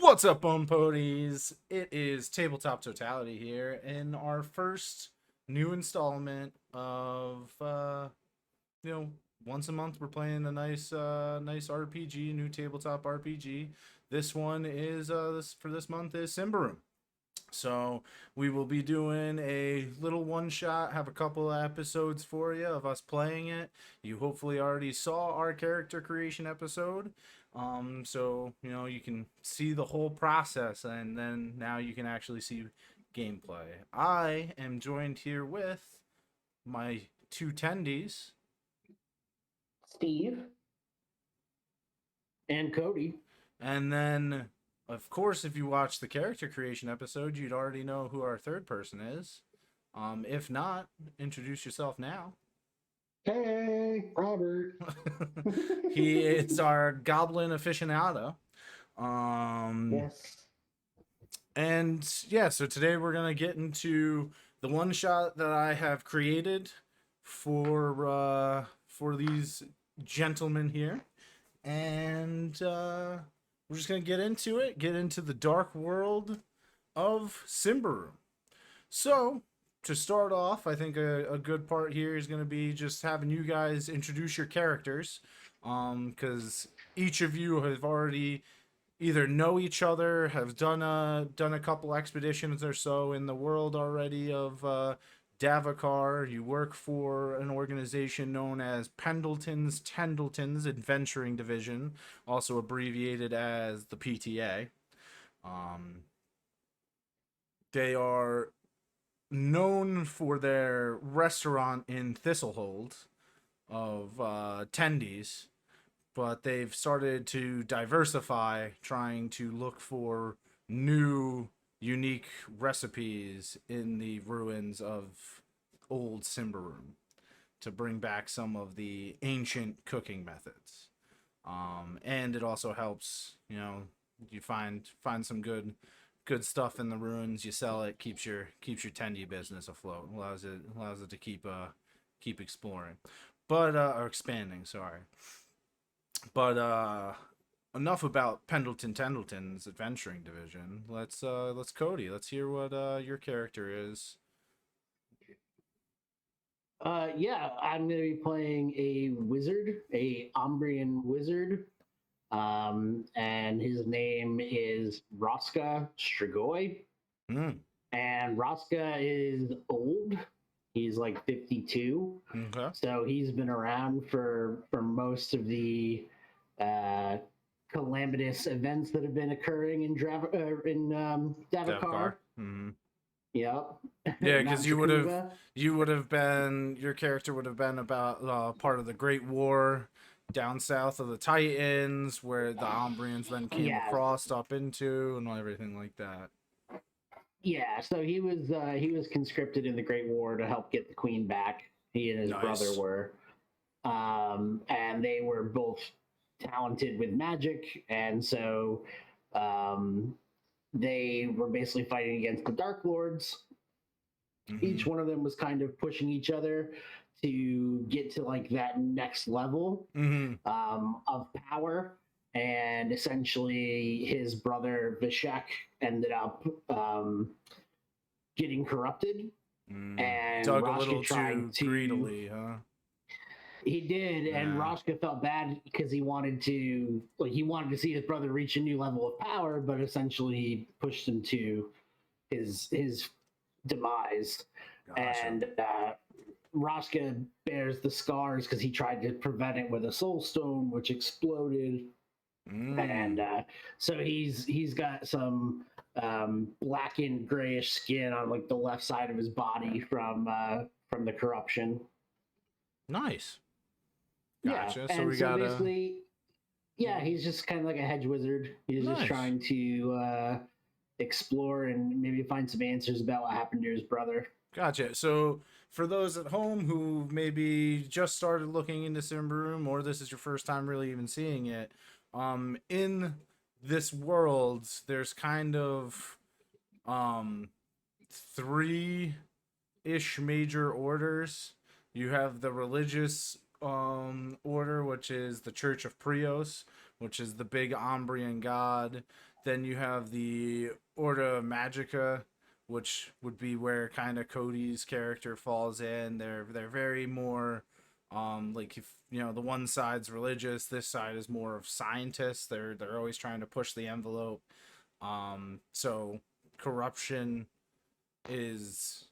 What's up, Ponies? It is Tabletop Totality here in our first new installment of you know, once a month we're playing a nice RPG, new tabletop RPG. This one is this for this month is Symbaroum. So we will be doing a little one shot, have a couple of episodes for you of us playing it. You hopefully already saw our character creation episode. So you can see the whole process, and then now you can actually see gameplay. I am joined here with my two tendies. Steve and Cody. And then, of course, if you watch the character creation episode, you'd already know who our third person is. If not, introduce yourself now. Hey, Robert. He is our goblin aficionado. Um, Yes. and yeah, so today we're gonna get into the one shot that I have created for these gentlemen here, and we're just gonna get into it. Get into the dark world of Symbaroum. So, to start off, I think a good part here is going to be just having you guys introduce your characters. Because each of you have already either know each other, have done a couple expeditions or so in the world already of Davokar. You work for an organization known as Pendleton's Adventuring Division, also abbreviated as the PTA. Um, they are known for their restaurant in Thistlehold of tendies, but they've started to diversify, trying to look for new, unique recipes in the ruins of old Symbaroum to bring back some of the ancient cooking methods. And it also helps, you find some good stuff in the ruins. You sell it, keeps your tendy business afloat. Allows it to keep exploring, but or expanding. Sorry, but enough about Pendleton's adventuring division. Let's Cody. Let's hear what your character is. Yeah, I'm going to be playing a wizard, a Umbrian wizard. And his name is Roska Strigoi. Mm, And Roska is old. He's like 52. okay. So he's been around for most of the uh, calamitous events that have been occurring in Davokar. Davokar. Mm-hmm. Yep. Yeah, because Mount Takuba. you would have been your character would have been about part of the Great War down south of the Titans, where the Umbrians then came Yeah, across up into and everything like that. yeah. So he was conscripted in the Great War to help get the queen back. He and his brother Nice. were, and they were both talented with magic, and so um, they were basically fighting against the Dark Lords. Each Mm-hmm. one of them was kind of pushing each other to get to like that next level Mm-hmm. of power. And essentially, his brother Vishek ended up getting corrupted, and Dug a Roshka little tried too to. greedily, huh? He did, and Yeah. Roshka felt bad because he wanted to see his brother reach a new level of power, but essentially he pushed him to his demise. Gotcha. And Roshka bears the scars because he tried to prevent it with a soul stone, which exploded. And Mm. so he's got some blackened grayish skin on like the left side of his body from the corruption. Nice. Yeah, Gotcha. So and we so got a basically, yeah, he's just kind of like a hedge wizard. He's just nice. trying to explore and maybe find some answers about what happened to his brother. Gotcha. So for those at home who maybe just started looking into Symbaroum, or this is your first time really even seeing it, in this world, there's kind of um three ish major orders. You have the religious order, which is the Church of Prios, which is the big Umbrian god Then you have the Order of Magica, which would be where kind of Cody's character falls in. They're very more like, if you know, the one side's religious, this side is more of scientists. They're always trying to push the envelope. So corruption is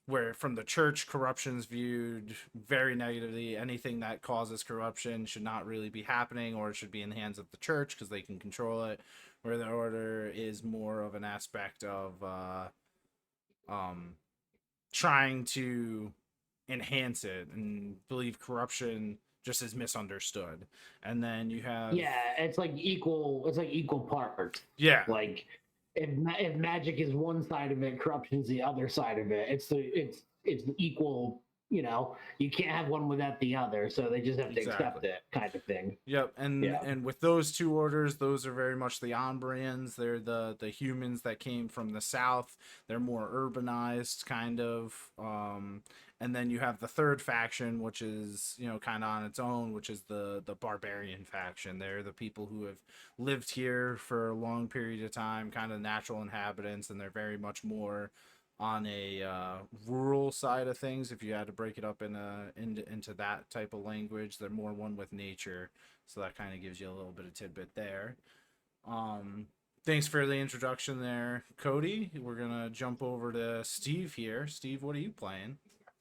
where, from the church, corruption is viewed very negatively. Anything that causes corruption should not really be happening, or it should be in the hands of the church because they can control it. Where the order is more of an aspect of trying to enhance it and believe corruption just is misunderstood. And then you have, Yeah, it's like equal. It's like equal parts. yeah, Like if magic is one side of it, corruption's the other side of it. It's equal. You know, you can't have one without the other, so they just have to accept exactly. it, kind of thing. Yep, and with those two orders, those are very much the Umbrians. They're the humans that came from the south. They're more urbanized, kind of. And then you have the third faction, which is, you know, kind of on its own, which is the barbarian faction. They're the people who have lived here for a long period of time, kind of natural inhabitants, and they're very much more on a rural side of things. If you had to break it up into that type of language, they're more one with nature, so that kind of gives you a little bit of tidbit there. Thanks for the introduction there, Cody. We're gonna jump over to Steve here. Steve, what are you playing?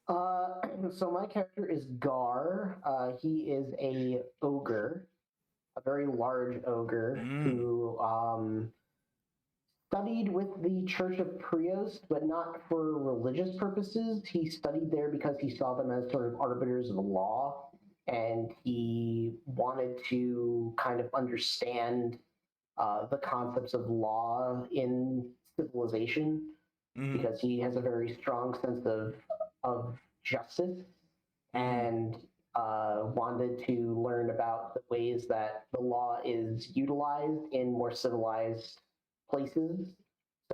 So my character is Gar. He is a ogre, a very large ogre who studied with the Church of Prios, but not for religious purposes. He studied there because he saw them as sort of arbiters of the law, and he wanted to kind of understand the concepts of law in civilization because he has a very strong sense of justice and wanted to learn about the ways that the law is utilized in more civilized places.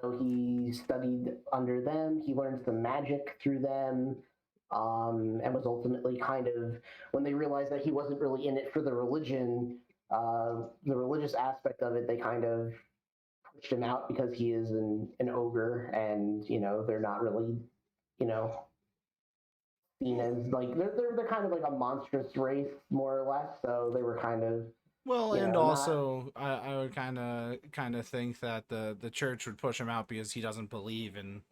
So he studied under them. He learned some magic through them, and was ultimately kind of, when they realized that he wasn't really in it for the religious aspect of it, they kind of pushed him out because he is an ogre, and you know they're not really, you know, seen as like they're kind of like a monstrous race more or less. So they were kind of, Well, you and know, also I would kind of think that the church would push him out because he doesn't believe in,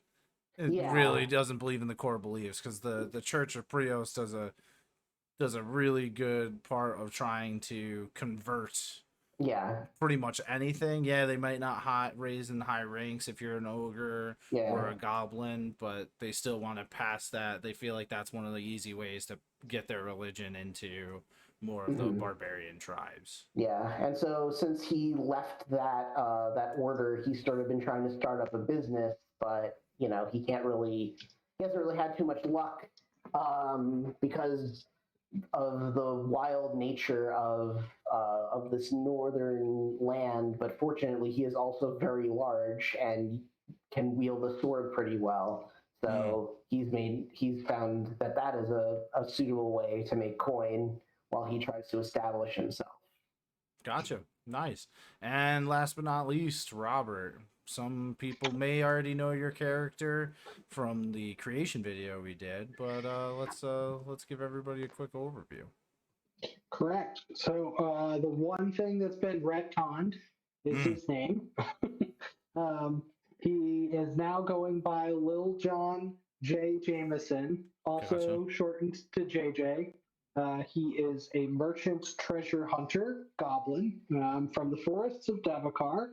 it yeah, really doesn't believe in the core beliefs, because the Church of Prios does a really good part of trying to convert yeah, pretty much anything. Yeah, they might not raise in high ranks if you're an ogre or yeah. a goblin, but they still want to pass that. They feel like that's one of the easy ways to get their religion into more of the barbarian tribes. Yeah, and so since he left that order, he's sort of been trying to start up a business, but you know he hasn't really had too much luck because of the wild nature of this northern land. But fortunately, he is also very large and can wield a sword pretty well. So he's found that is a suitable way to make coin while he tries to establish himself. Gotcha. Nice. And last but not least, Robert. Some people may already know your character from the creation video we did, but let's give everybody a quick overview. Correct. So the one thing that's been retconned is his name. He is now going by Lil John J. Jameson, also shortened to JJ. He is a merchant treasure hunter goblin from the forests of Davokar.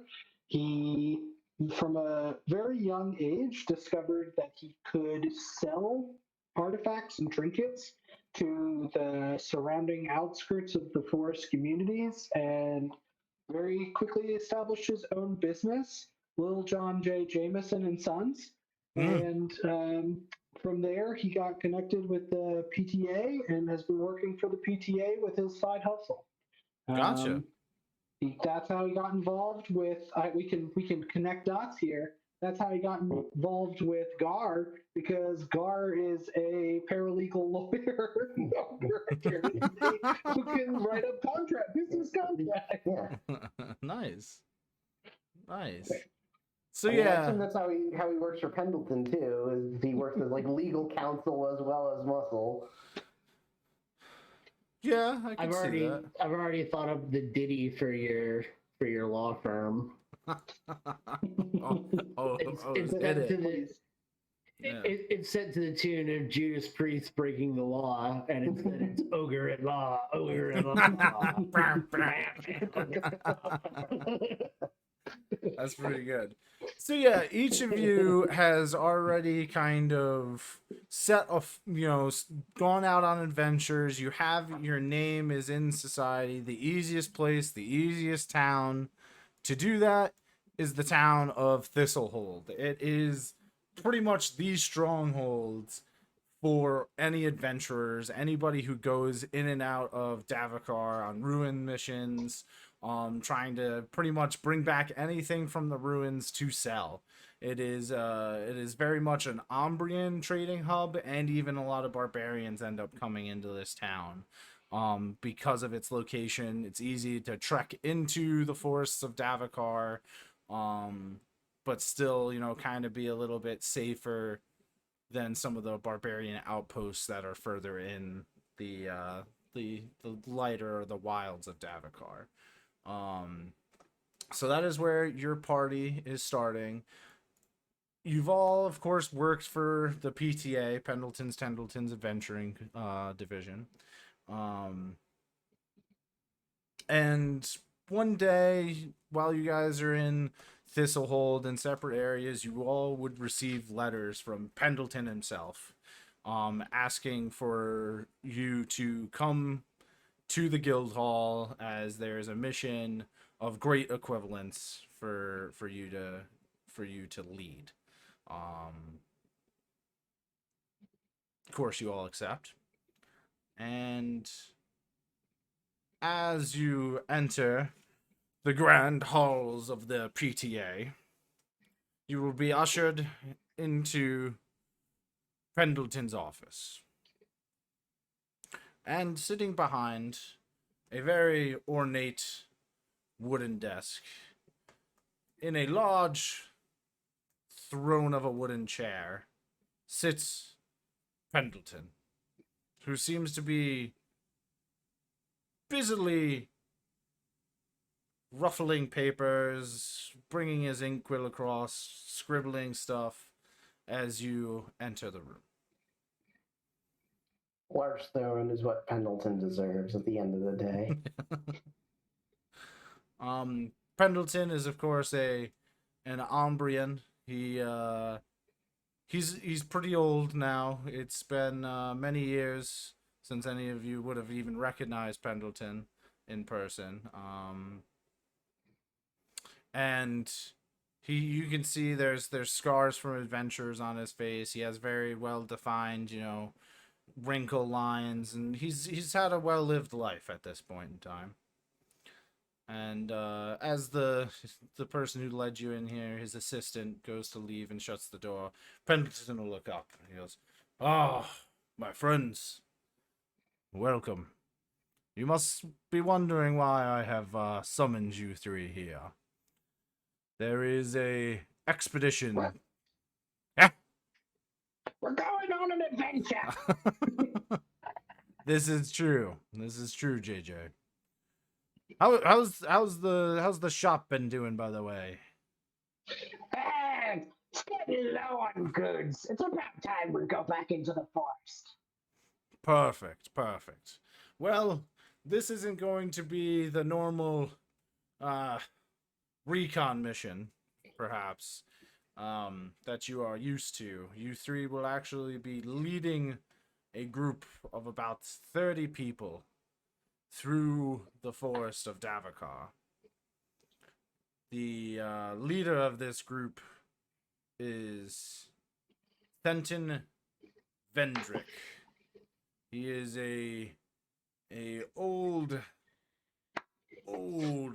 He, from a very young age, discovered that he could sell artifacts and trinkets to the surrounding outskirts of the forest communities, and very quickly established his own business, Lil John J. Jameson and Sons. And from there, he got connected with the PTA and has been working for the PTA with his side hustle. Gotcha. That's how he got involved with. We can connect dots here. That's how he got involved with Gar, because Gar is a paralegal lawyer who can write up business contracts. Yeah. Nice. Nice. So I assume yeah, that's how he works for Pendleton too. Is he works as like legal counsel as well as muscle. yeah, I can see that. I've already thought of the ditty for your law firm. oh, It's hit set to it. the Yeah. it's set to the tune of Judas Priest breaking the law, and instead it's ogre at law, ogre at law. That's pretty good. So yeah, each of you has already kind of set off, gone out on adventures. You have your name is in society. The easiest place, the easiest town to do that is the town of Thistlehold. It is pretty much the stronghold for any adventurers, anybody who goes in and out of Davokar on ruin missions, trying to pretty much bring back anything from the ruins to sell. It is very much an Umbrian trading hub, and even a lot of barbarians end up coming into this town. Because of its location, it's easy to trek into the forests of Davokar, but still, kind of be a little bit safer than some of the barbarian outposts that are further in the lighter or the wilds of Davokar. So that is where your party is starting. You've all, of course, worked for the PTA, Pendleton's Adventuring Division. And one day, while you guys are in Thistlehold in separate areas, you all would receive letters from Pendleton himself, asking for you to come to the guild hall, as there's a mission of great equivalence for you to lead. Of course, you all accept, and as you enter the grand halls of the PTA, you will be ushered into Pendleton's office. And sitting behind a very ornate wooden desk, in a large throne of a wooden chair, sits Pendleton, who seems to be busily ruffling papers, bringing his inkwell across, scribbling stuff as you enter the room. Large throne is what Pendleton deserves at the end of the day. Pendleton is, of course, an Umbrian. He's pretty old now. It's been many years since any of you would have even recognized Pendleton in person. And you can see there's scars from adventures on his face. He has very well defined, wrinkle lines, and he's had a well lived life at this point in time. And as the person who led you in here, his assistant, goes to leave and shuts the door, Pendleton will look up and he goes, "Ah, my friends, welcome. You must be wondering why I have summoned you three here. There is a expedition." What? Yeah. We're going on an adventure. This is true, JJ. How's the shop been doing, by the way? It's getting low on goods. It's about time we go back into the forest. Perfect. Well, this isn't going to be the normal recon mission, perhaps, that you are used to. You three will actually be leading a group of about 30 people through the forest of Davokar. The leader of this group is Fenton Vendrik. He is a old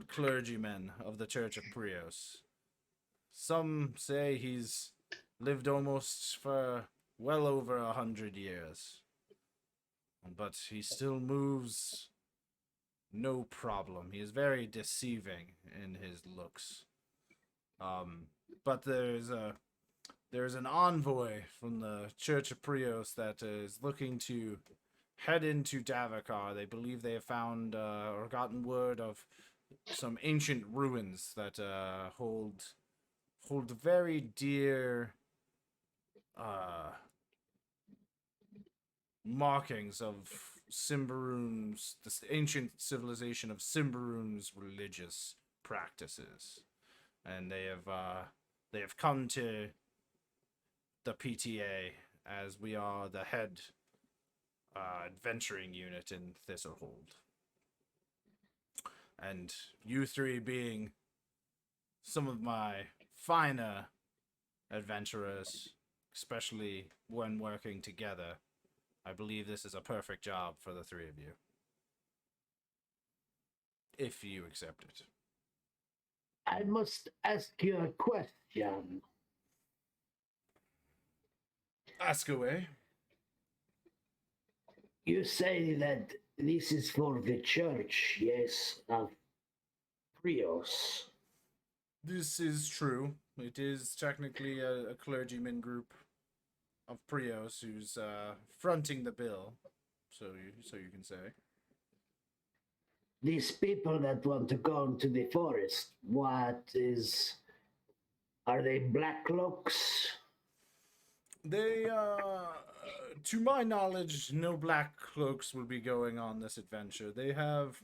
clergyman of the Church of Prios. Some say he's lived almost for well over 100 years, but he still moves no problem. He is very deceiving in his looks. But there's an envoy from the Church of Prios that is looking to head into Davokar. They believe they have found or gotten word of some ancient ruins that hold very dear markings of Symbaroum's, the ancient civilization of Symbaroum's religious practices, and they have come to the PTA as we are the head adventuring unit in Thistlehold, and you three being some of my finer adventurers, especially when working together, I believe this is a perfect job for the three of you. If you accept it. I must ask you a question. Ask away. You say that this is for the church, yes, of Prios. This is true. It is technically a clergyman group of Prios who's fronting the bill, so you can say. These people that want to go into the forest, are they black cloaks? They, to my knowledge, no black cloaks will be going on this adventure. They have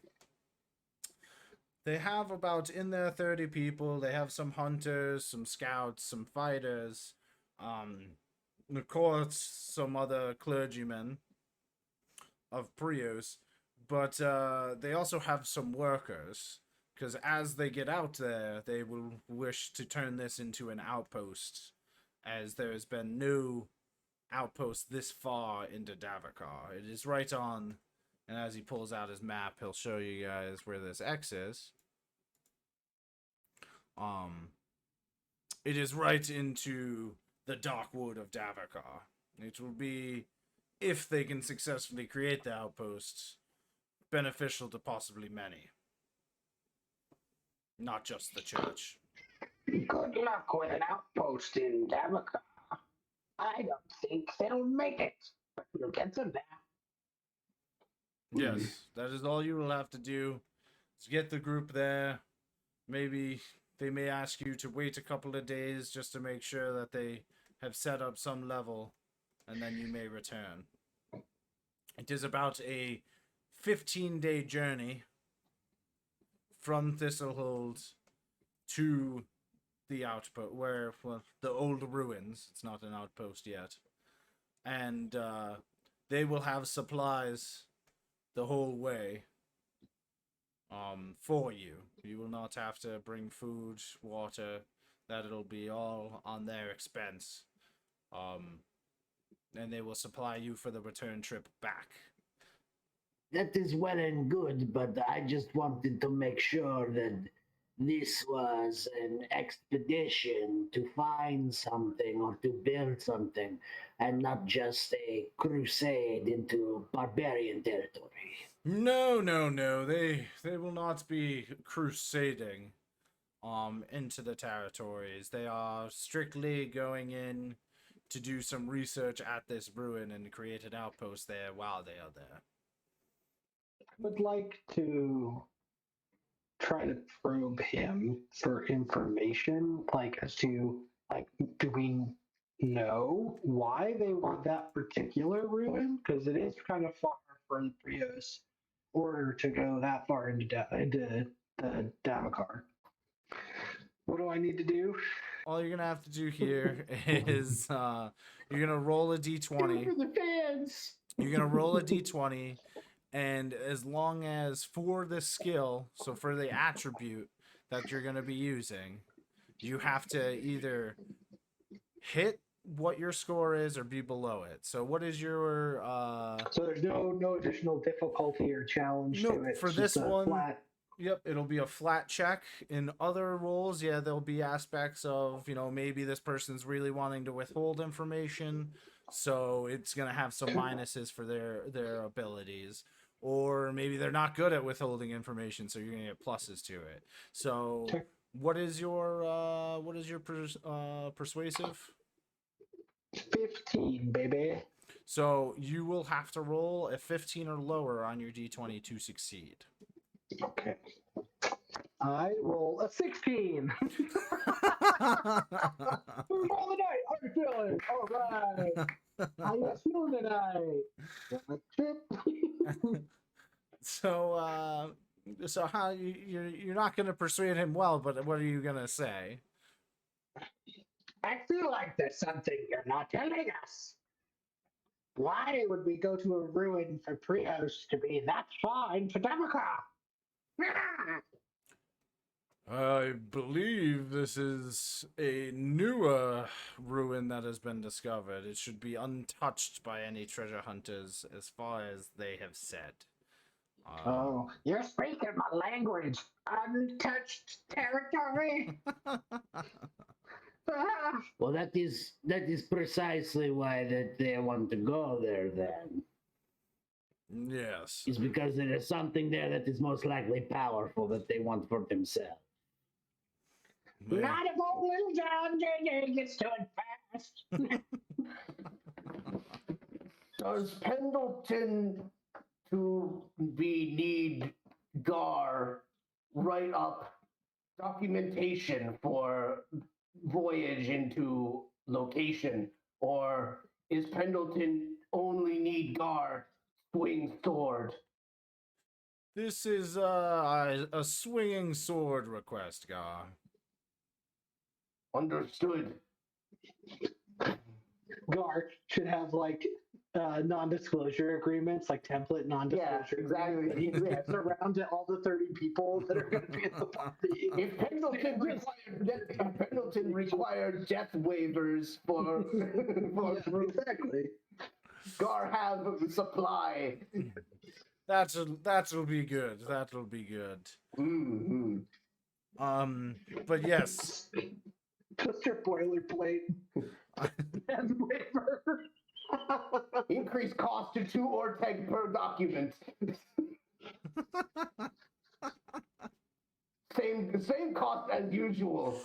about in there 30 people. They have some hunters, some scouts, some fighters, of course, some other clergymen of Prios, but they also have some workers, because as they get out there, they will wish to turn this into an outpost, as there has been no outpost this far into Davokar. It is right on, and as he pulls out his map, he'll show you guys where this X is. It is right into the dark wood of Davokar. It will be, if they can successfully create the outpost, beneficial to possibly many. Not just the church. Good luck with an outpost in Davokar. I don't think they'll make it, but we'll get them there. Yes, that is all you will have to do, is get the group there. Maybe they may ask you to wait a couple of days just to make sure that they have set up some level, and then you may return. It is about a 15-day journey from Thistlehold to the outpost, the old ruins. It's not an outpost yet. And they will have supplies the whole way for you. You will not have to bring food, water. That it'll be all on their expense. And they will supply you for the return trip back. That is well and good, but I just wanted to make sure that this was an expedition to find something or to build something, and not just a crusade into barbarian territory. No. They will not be crusading into the territories. They are strictly going in to do some research at this ruin and create an outpost there while they are there. I would like to try to probe him for information, as to, do we know why they want that particular ruin? Because it is kind of far for the Prios order to go that far into the Davokar. What do I need to do? All you're gonna have to do here is you're gonna roll a d20. For the fans. You're gonna roll a d20, and as long as for the skill, so for the attribute that you're gonna be using, you have to either hit what your score is or be below it. So what is your So there's no additional difficulty or challenge No, to it. for It's this just a one, flat. Yep, it'll be a flat check. In other roles, yeah, there'll be aspects of, maybe this person's really wanting to withhold information, so it's going to have some minuses for their abilities. Or maybe they're not good at withholding information, so you're going to get pluses to it. So What is your persuasive? 15, baby. So you will have to roll a 15 or lower on your d20 to succeed. Okay. I roll a 16. Roll the dice. I'm feeling all right. How you feeling tonight? So how you're not going to persuade him well, but what are you going to say? I feel like there's something you're not telling us. Why would we go to a ruin for Prios to be that fine for Davokar? I believe this is a newer ruin that has been discovered. It should be untouched by any treasure hunters, as far as they have said. Oh, you're speaking my language. Untouched territory. Well, that is precisely why that they want to go there. Then Yes. is because there is something there that is most likely powerful that they want for themselves. Well, Not if old little John J.J. gets to it fast. Does Pendleton to be need Gar write up documentation for voyage into location, or is Pendleton only need Gar swing sword? this is a swinging sword request, Gar. Understood. Gar should have like non-disclosure agreements, like template non-disclosure. exactly. That he gets around to all the 30 people that are going to be in the party. If Pendleton required death waivers for Yeah, exactly. Gar have supply. That'll be good. That'll be good. Mm-hmm. But yes. Just your boilerplate. And waiver. Increased cost to 2 Orteg per document. Same cost as usual.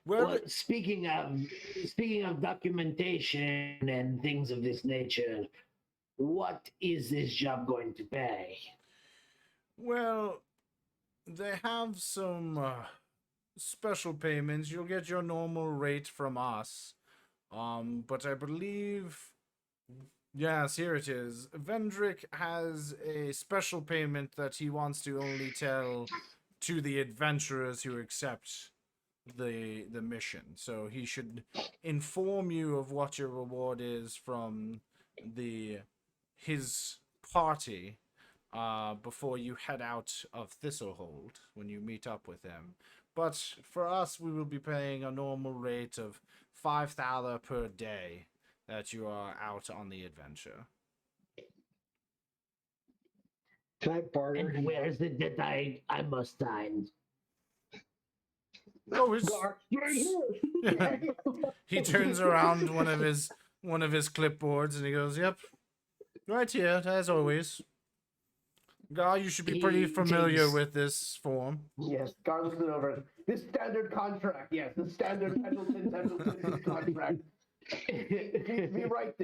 Well, speaking of documentation and things of this nature, what is this job going to pay? Well, they have some special payments. You'll get your normal rate from us. But I believe, yes, here it is. Vendrik has a special payment that he wants to only tell to the adventurers who accept the mission. So he should inform you of what your reward is from his party before you head out of Thistlehold when you meet up with him. But for us, we will be paying a normal rate of 5 thaler per day that you are out on the adventure. Can I barter And him? where is it that I must sign? Oh, it's... Gar, you're here. Yeah. He turns around one of his clipboards and he goes, "Yep, right here as always." Gar, you should be pretty familiar with this form. Yes, Gar looks it over. This standard contract, yes, the standard Pendleton contract. We write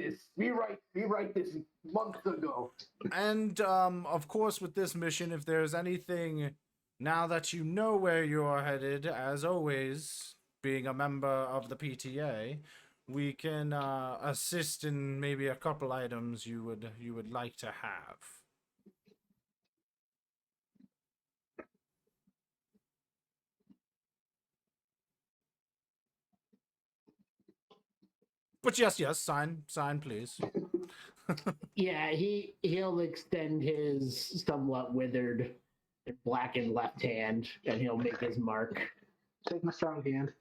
this months ago. And of course, with this mission, if there's anything, now that you know where you are headed, as always, being a member of the PTA, we can assist in maybe a couple items you would like to have. But yes, sign, please. Yeah, he'll extend his somewhat withered, blackened left hand, and he'll make his mark. Take my strong hand.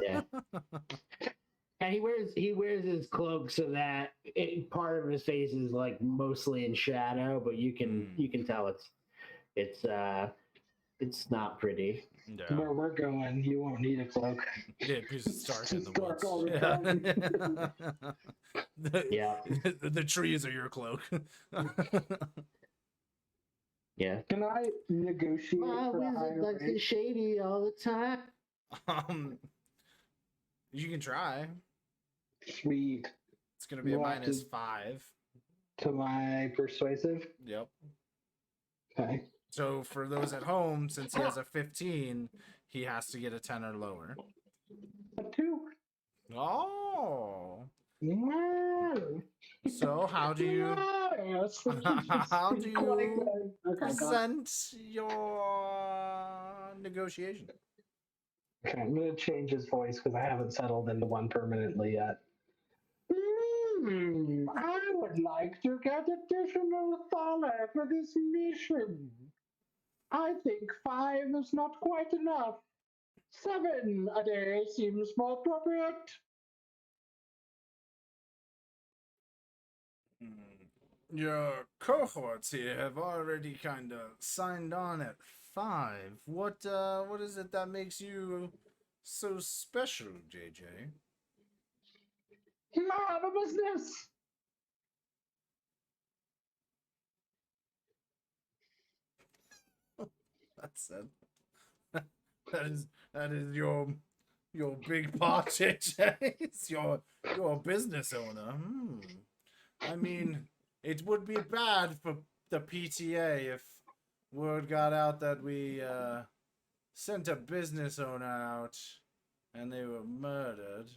Yeah. And he wears his cloak so that part of his face is like mostly in shadow, but you can tell it's not pretty. Yeah. Where we're going, you won't need a cloak. Yeah, because it's dark in the It's dark all the woods. Yeah. The trees are your cloak. Yeah. Can I negotiate for a higher rate? shady all the time. You can try. Sweet. It's gonna be a We'll have to- -5. To my persuasive? Yep. Okay. So for those at home, since he has a 15, he has to get a 10 or lower. A 2. Oh. No. So how do you how do you present your negotiation? Okay, I'm gonna change his voice because I haven't settled into one permanently yet. I would like to get additional thaler for this mission. I think 5 is not quite enough. 7 a day seems more appropriate. Your cohorts here have already kind of signed on at 5. What is it that makes you so special, JJ? Man of business. That's it. That is your big part, JJ. It's your business owner. I mean, it would be bad for the PTA if word got out that we sent a business owner out and they were murdered.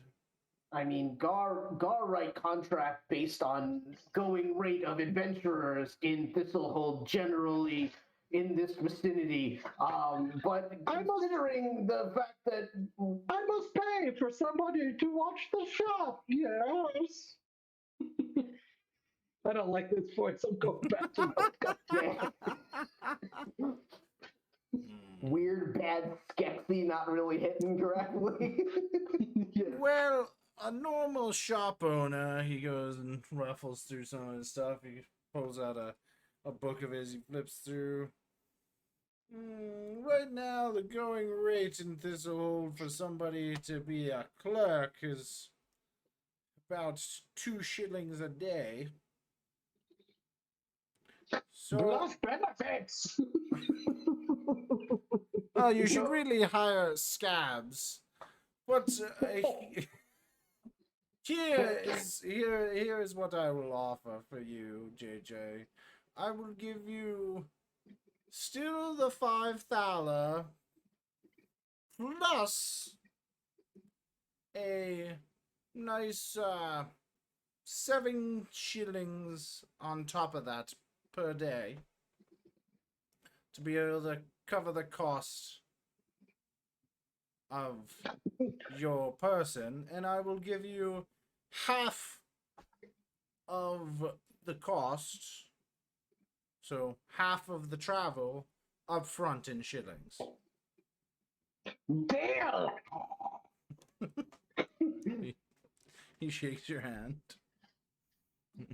I mean, Gar write contract based on going rate of adventurers in Thistlehold generally in this vicinity. But considering the fact that I must pay for somebody to watch the shop. Yes. I don't like this voice. I'm going back to my weird, bad Skexy not really hitting correctly. Yeah. Well, a normal shop owner, he goes and ruffles through some of his stuff. He pulls out a book of his, he flips through. Right now, the going rate in Thistlehold for somebody to be a clerk is about 2 shillings a day. So, Plus benefits. you should really hire scabs. But here is what I will offer for you, JJ. I will give you still the 5 thaler plus a nice 7 shillings on top of that per day to be able to cover the cost of your person, and I will give you half of the cost, so half of the travel up front in shillings. Deal. He shakes your hand.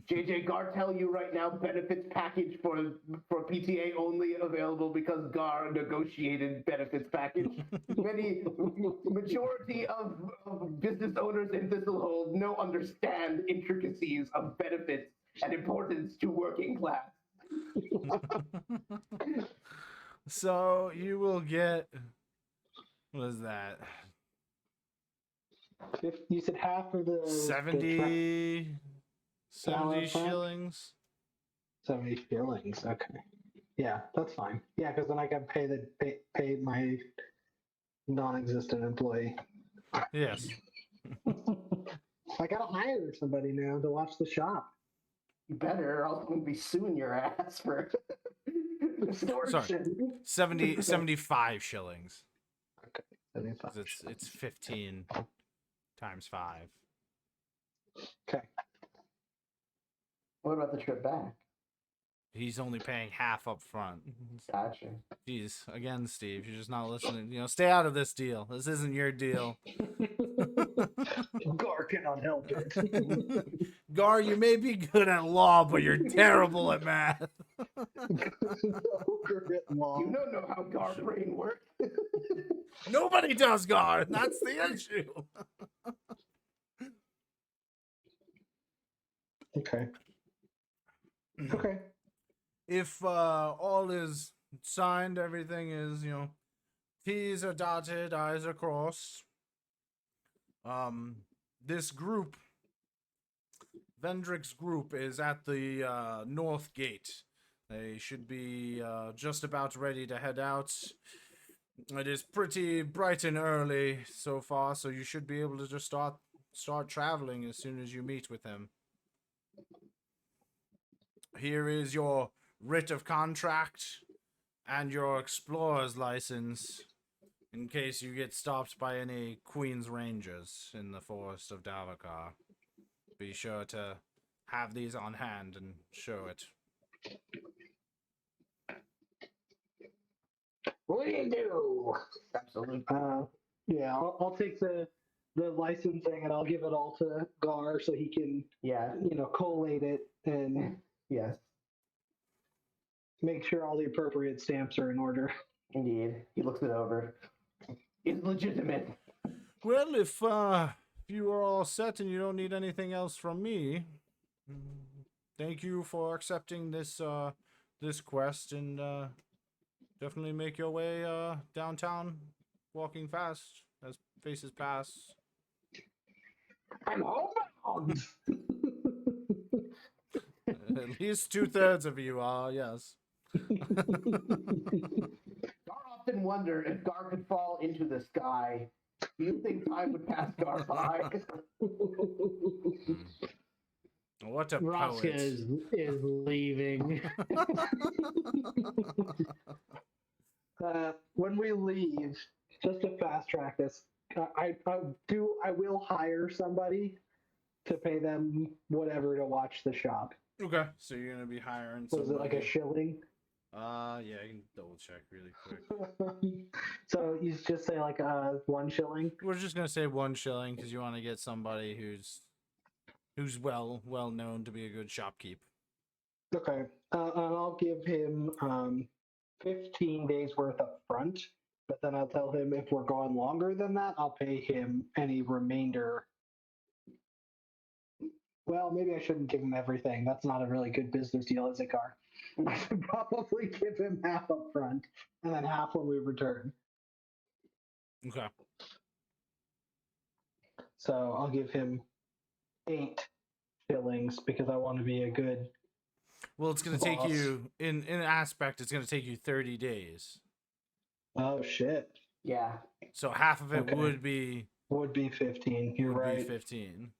JJ, Gar tell you right now, benefits package for PTA only available because Gar negotiated benefits package. Majority of business owners in Thistlehold no understand intricacies of benefits and importance to working class. So you will get, what is that? You said half of the 70 Dollar front? shillings. 70 shillings. Okay. Yeah, that's fine. Yeah, because then I can pay my non-existent employee. Yes. I gotta hire somebody now to watch the shop. You better, or else I'm going to be suing your ass for extortion. 75 shillings. Okay. 75. 'Cause it's 15 times 5. Okay. What about the trip back? He's only paying half up front. Gotcha. Jeez, again, Steve, you're just not listening. Stay out of this deal. This isn't your deal. Gar cannot help it. Gar, you may be good at law, but you're terrible at math. You don't know how Gar brain works. Nobody does, Gar. That's the issue. Okay. Okay. if all is signed, everything is, T's are dotted, I's are crossed. This group, Vendrik's group, is at the north gate. They should be just about ready to head out. It is pretty bright and early so far, so you should be able to just start traveling as soon as you meet with him. Here is your writ of contract and your explorer's license in case you get stopped by any Queen's Rangers in the forest of Davokar. Be sure to have these on hand and show it. What do you do? Absolutely. Yeah, I'll take the licensing and I'll give it all to Gar so he can, Yeah. collate it and Yes. make sure all the appropriate stamps are in order. Indeed. He looks it over. It's legitimate. Well, if you are all set and you don't need anything else from me, thank you for accepting this this quest, and definitely make your way downtown, walking fast as faces pass. I'm homebound. At least 2/3 of you are, yes. Gar often wondered if Gar could fall into the sky. Do you think time would pass Gar by? What a Rosca poet. is leaving. When we leave, just to fast track this, I will hire somebody to pay them whatever to watch the shop. Okay, so you're gonna be hiring Was somebody. it like a shilling? Yeah, I can double check really quick. So you just say like 1 shilling? We're just gonna say 1 shilling because you want to get somebody who's well known to be a good shopkeep. Okay. And I'll give him 15 days worth up front, but then I'll tell him if we're going longer than that, I'll pay him any remainder. Well, maybe I shouldn't give him everything. That's not a really good business deal, is it, Gar? I should probably give him half up front and then half when we return. Okay. So I'll give him 8 shillings because I want to be a good. Well, it's gonna take Boss. you in an aspect. It's gonna take you 30 days. Oh shit! Yeah. So half of it Okay. would be 15. You're would right. be 15.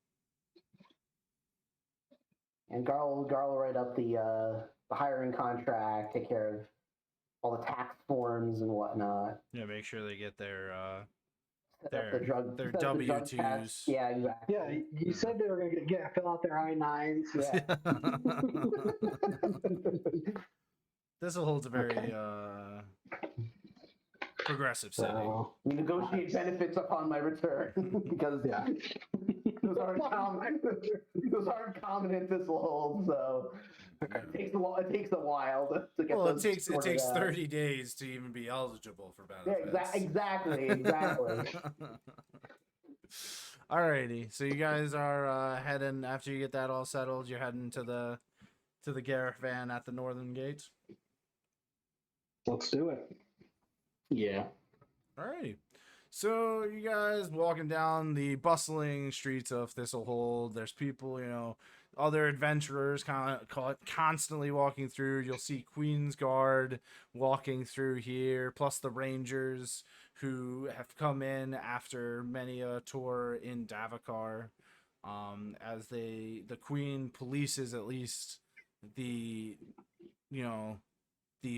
And Gar will write up the hiring contract, take care of all the tax forms and whatnot. Yeah, make sure they get their Set up the drug, their set up the drug W2s. test. Yeah, exactly. Yeah, you said they were gonna fill out their I-9s. Yeah. This will hold a very Okay. progressive city. So, We negotiate benefits upon my return because yeah. those aren't common. Those aren't common in Thistlehold, so Okay. it takes a while to get Well, it those takes sorted out. 30 days to even be eligible for Yeah, benefits. exactly. Alrighty, so you guys are heading after you get that all settled. You're heading to the Gareth van at the northern gate. Let's do it. Yeah. Alrighty, so you guys walking down the bustling streets of Thistlehold. There's people, other adventurers constantly walking through. You'll see Queen's Guard walking through here, plus the Rangers who have come in after many a tour in Davokar. As the Queen polices at least the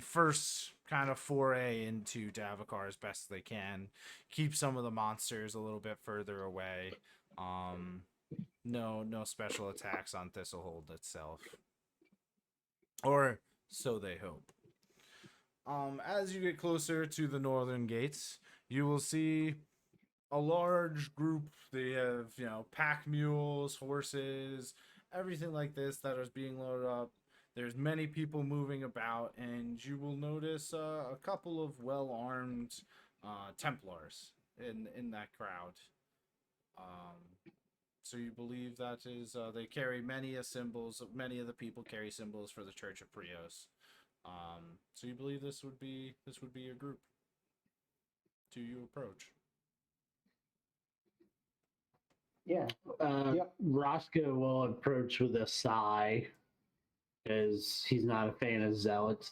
first kind of foray into Davokar as best they can. Keep some of the monsters a little bit further away. No special attacks on Thistlehold itself. Or so they hope. As you get closer to the northern gates, you will see a large group. They have, pack mules, horses, everything like this that is being loaded up. There's many people moving about, and you will notice a couple of well-armed Templars in that crowd. So you believe that is they carry many of the people carry symbols for the Church of Prios. So you believe this would be your group to you approach? Yeah. Yep. Roscoe will approach with a sigh because he's not a fan of zealots.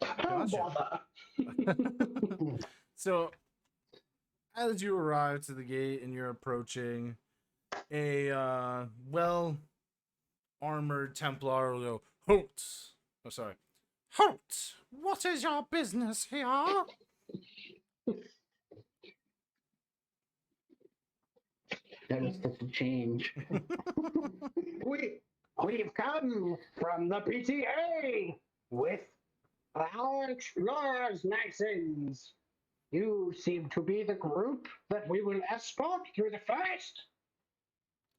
Gotcha. So, as you arrive to the gate and you're approaching, a well-armored Templar will go, "Halt!" Oh, sorry. "Halt! What is your business here?" That was such a change. We've come from the PTA with our explorers' license. You seem to be the group that we will escort through the forest.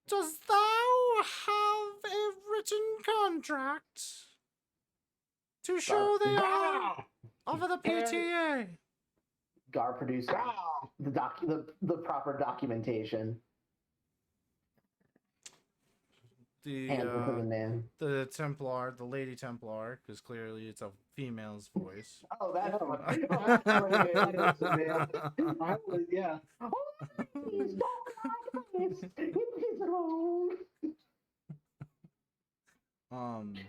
Does thou have a written contract to show they are of the PTA? Gar produces the proper documentation. Hands for the man. The Templar, the Lady Templar, because clearly it's a female's voice. Oh, that's Oh, fun. Yeah. Oh, please don't lie to this. Leave his alone.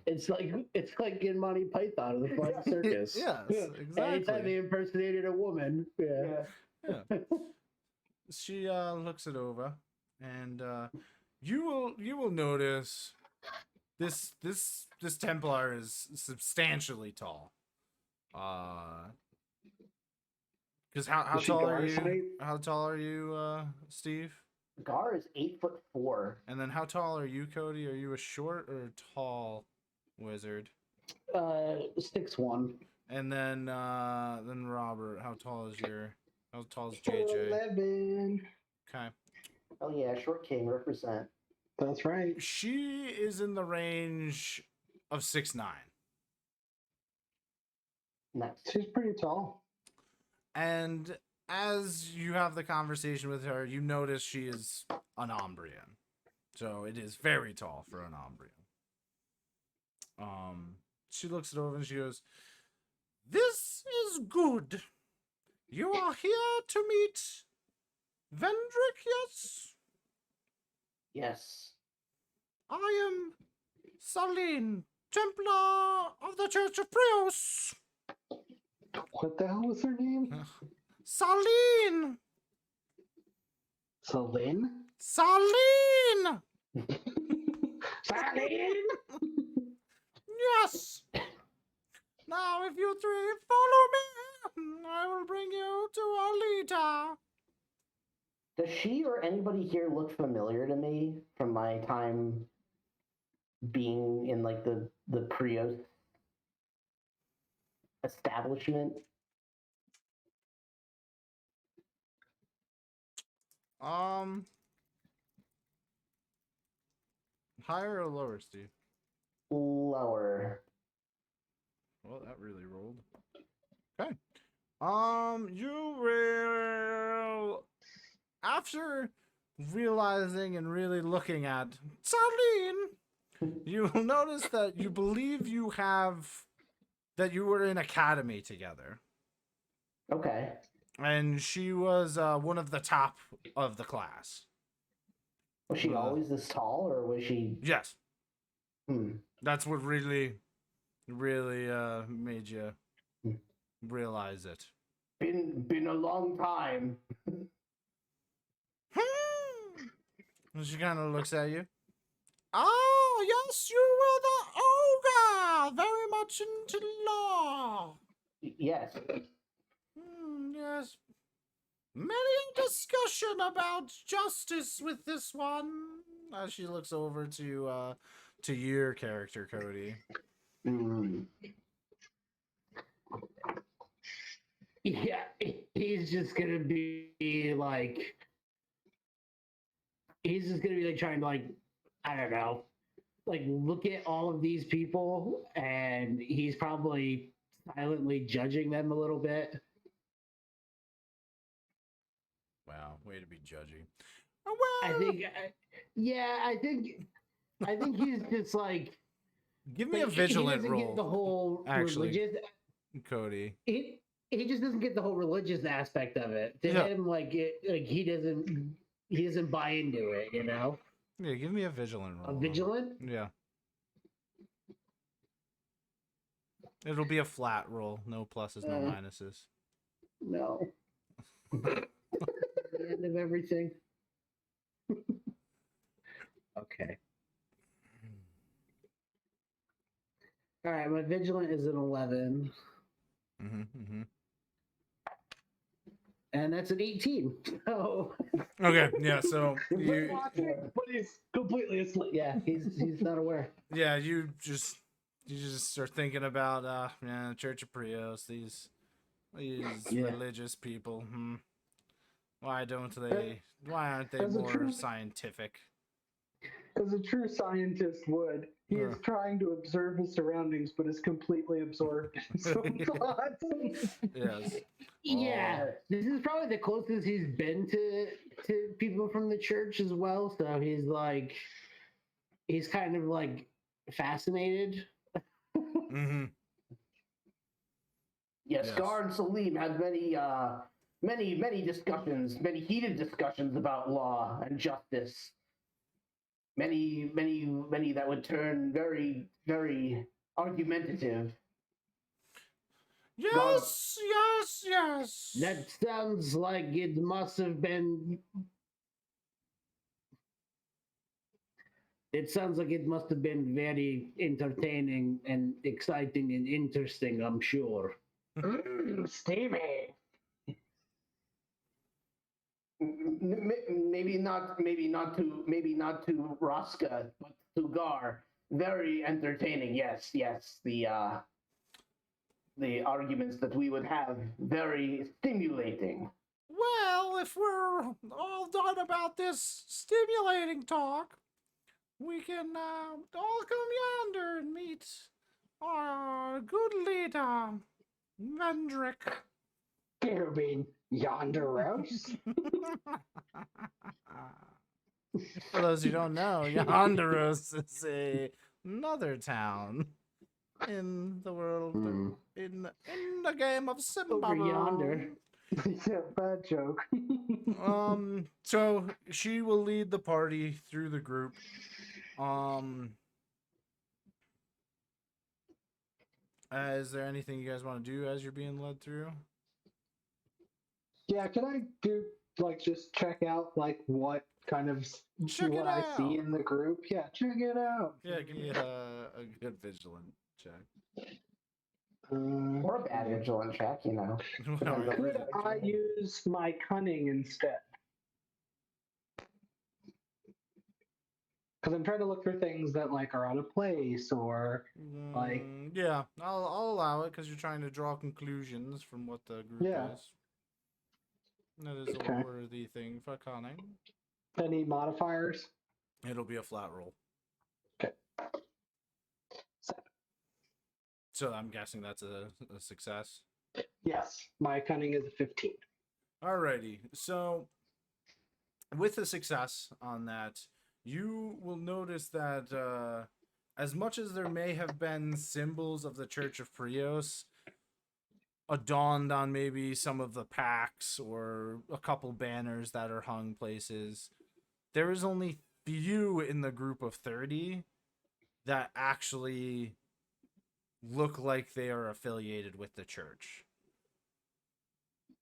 It's like in Monty Python of the Flying Circus. Yes, exactly. Anytime they impersonated a woman. Yeah. She looks it over, and you will notice this Templar is substantially tall. Because how tall are you? How tall are you, Steve? Gar is 8'4". And then how tall are you, Cody? Are you a short or a tall wizard? 6'1". And then Robert, how tall is JJ? 11. Okay. Oh yeah, short king represent. That's right. She is in the range of 6'9". Nice. She's pretty tall. And as you have the conversation with her, you notice she is an Umbrian. So it is very tall for an Umbrian. She looks it over and she goes, "This is good. You are here to meet Vendrik, yes? Yes. I am Selene, Templar of the Church of Prios." What the hell was her name? Selene! Selene? Selene! Selene? Yes! Now, if you three follow me, I will bring you to our leader. Does she or anybody here look familiar to me from my time being in like the Prios establishment? Higher or lower, Steve? Lower. Well, that really rolled. Okay. You will, after realizing and really looking at Selene, you will notice that you believe that you were in academy together. Okay. And she was one of the top of the class. Was she always this tall, or was she? Yes. Hmm. That's what really made you realize it. Been a long time. And she kind of looks at you. Oh, yes, you were the ogre! Very much into law. Yes. Yes. Many a discussion about justice with this one. As she looks over to your character, Cody. Mm. Yeah, he's just gonna be like, trying to I don't know, look at all of these people, and he's probably silently judging them a little bit. Wow, way to be judgy. I think he's just Give me a Like, vigilant he doesn't roll. get the whole actually. religious. Cody. He just doesn't get the whole religious aspect of it. To Yeah. him, he doesn't buy into it. You know. Yeah, give me a vigilant roll. A vigilant. Yeah. It'll be a flat roll. No pluses, no minuses. No. The end of everything. Okay. All right, my vigilant is an 11, and that's an 18. So Okay, yeah. So He's watching, but he's completely asleep. yeah, he's not aware. yeah, you just start thinking about Church of Prios, these religious people. Why aren't they As a more true- scientific? As a true scientist would, he is trying to observe his surroundings, but is completely absorbed in his own thoughts. Yes. Yeah, this is probably the closest he's been to people from the church as well. So he's kind of like fascinated. Yes, Guard Selene had many discussions, many heated discussions about law and justice. Many that would turn very, very argumentative. Yes. That sounds like it must have been. It sounds like it must have been very entertaining and exciting and interesting, I'm sure. Steamy. Maybe not to Raska, but to Gar. Very entertaining. Yes. The arguments that we would have, very stimulating. Well, if we're all done about this stimulating talk, we can all come yonder and meet our good leader, Vendrik. You mean Yonderos? For those who don't know, Yonderos is another town in the world, in the game of Symbaroum. Over yonder. Yeah, bad joke. So she will lead the party through the group. Is there anything you guys want to do as you're being led through? Yeah, can I do just check out what kind of what I see in the group? Yeah, check it out. Yeah, give me a good vigilant check. Or a bad vigilant check, you know. Could I use my cunning instead? Because I'm trying to look for things that are out of place or Yeah, I'll allow it because you're trying to draw conclusions from what the group is. That is a worthy thing for cunning. Any modifiers? It'll be a flat roll. Okay. So I'm guessing that's a success. Yes, my cunning is a 15. Alrighty. So with a success on that, you will notice that as much as there may have been symbols of the Church of Prios adorned on maybe some of the packs or a couple banners that are hung places, there is only few in the group of 30 that actually look like they are affiliated with the church.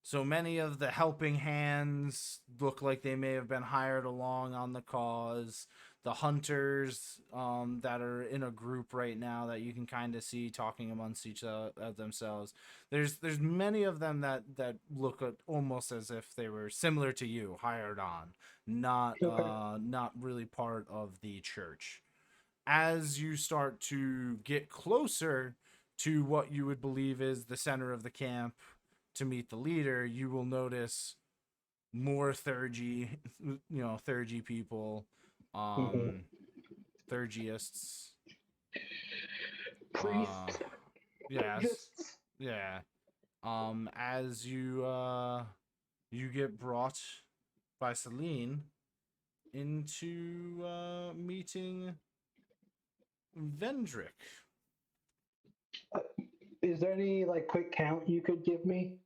So many of the helping hands look like they may have been hired along on the cause. The hunters that are in a group right now that you can kind of see talking amongst each themselves. There's many of them that look almost as if they were similar to you, hired on, not really part of the church. As you start to get closer to what you would believe is the center of the camp to meet the leader, you will notice more Thurgy people, Thurgiists. Priests. Yes. Yeah. As you get brought by Selene into meeting Vendrik. Is there any like quick count you could give me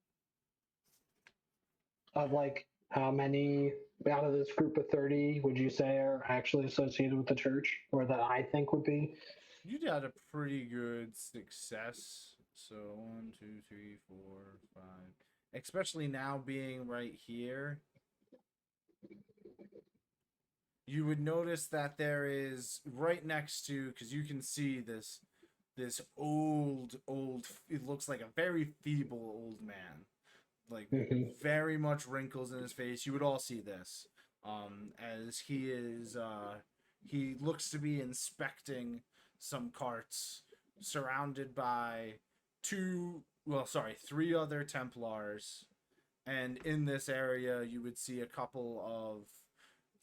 of like how many out of this group of 30 would you say are actually associated with the church, or that I think would be? You had a pretty good success. So 1, 2, 3, 4, 5. Especially now being right here, you would notice that there is right next to, because you can see this old, it looks like a very feeble old man, like very much wrinkles in his face. You would all see this, as he looks to be inspecting some carts, surrounded by three other Templars, and in this area you would see a couple of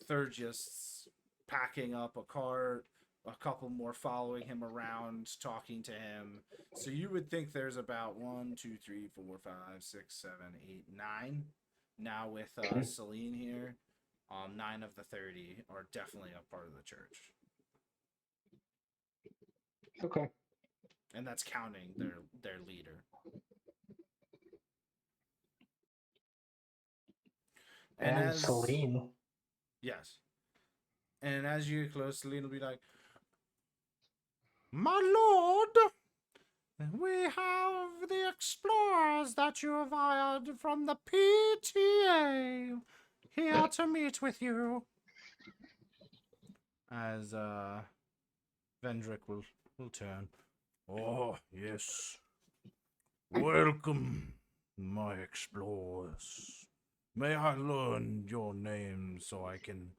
Thurgists packing up a cart, a couple more following him around, talking to him. So you would think there's about 1, 2, 3, 4, 5, 6, 7, 8, 9. Now with Selene here, 9 of the 30 are definitely a part of the church. Okay. And that's counting their leader. And Selene. Yes. And as you get close, Selene will be like, "My lord, we have the explorers that you have hired from the PTA here to meet with you." As Vendrik will turn. "Oh, yes. Welcome, my explorers. May I learn your name so I can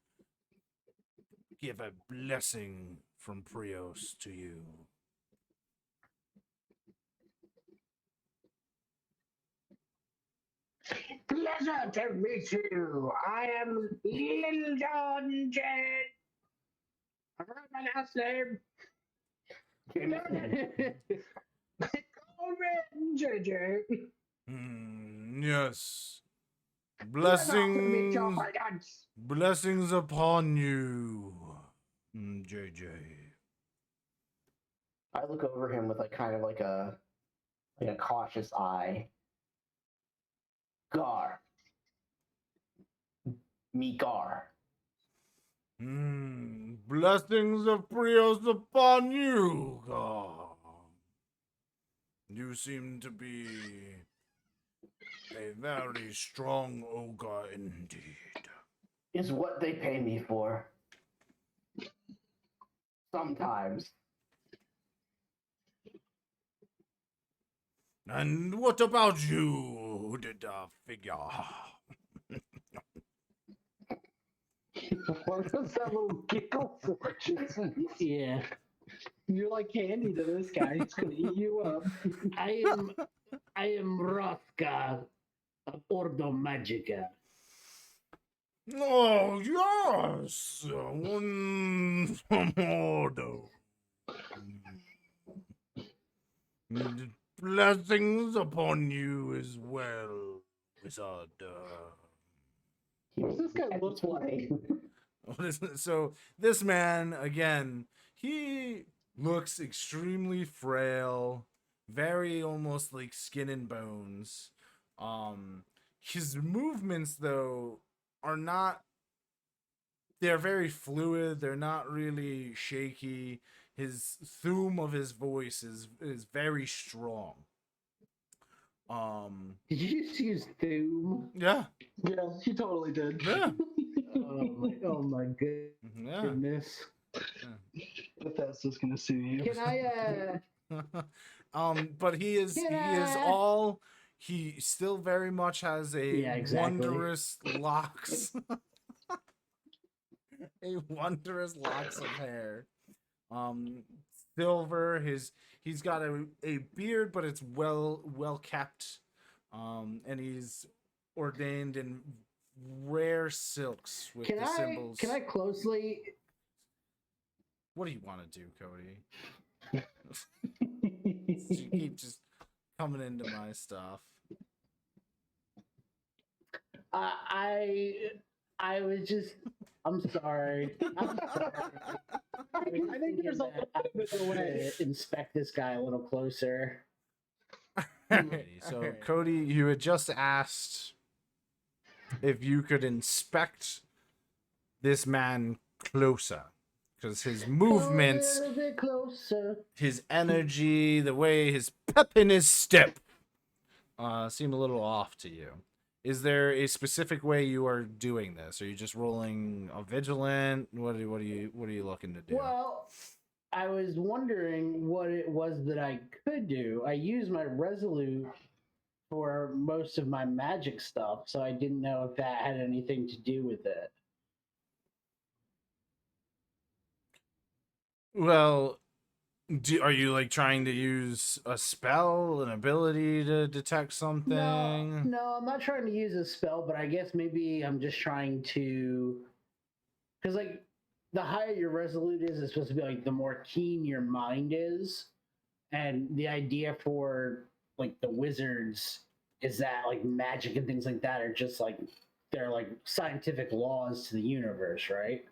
give a blessing from Prios to you?" Pleasure to meet you. I am Little John J. I forgot my last name. JJ. Yes. Blessings. Blessings upon you, JJ. I look over him with like kind of like a cautious eye. Gar. Me Gar. Blessings of Prios upon you, God. You seem to be a very strong ogre indeed. Is what they pay me for. Sometimes. And what about you, hooded figure? What was that little giggle for, Jason? Yeah. You're like candy to this guy. He's gonna eat you up. I am Rothgar of Ordo Magica. Oh, yes! One from Ordo. Blessings upon you as well, wizard. What's this guy look like? So this man, again, he looks extremely frail, very almost like skin and bones. His movements, though, are not, they're very fluid, they're not really shaky. His thum of his voice is very strong. Did you just use Doom? Yeah. Yeah, he totally did. Yeah. Oh my Yeah. goodness. Bethesda's gonna sue you. Can I But he still very much has a wondrous locks. A wondrous locks of hair. Silver, he's got a beard, but it's well kept. And he's ordained in rare silks with the symbols. Can I closely? What do you want to do, Cody? You keep just coming into my stuff. I was just. I'm sorry. I'm sorry. I think there's a little bit of way. Inspect this guy a little closer. So, Cody, you had just asked if you could inspect this man closer. Because his movements, A little bit closer. his energy, the way his pep in his step seem a little off to you. Is there a specific way you are doing this? Are you just rolling a vigilant? What are you looking to do? Well, I was wondering what it was that I could do. I used my resolute for most of my magic stuff, so I didn't know if that had anything to do with it. Well, are you like trying to use a spell, an ability to detect something? No, I'm not trying to use a spell, but I guess maybe I'm just trying to, because like the higher your resolute is, it's supposed to be like the more keen your mind is, and the idea for like the wizards is that like magic and things like that are just like they're like scientific laws to the universe, right?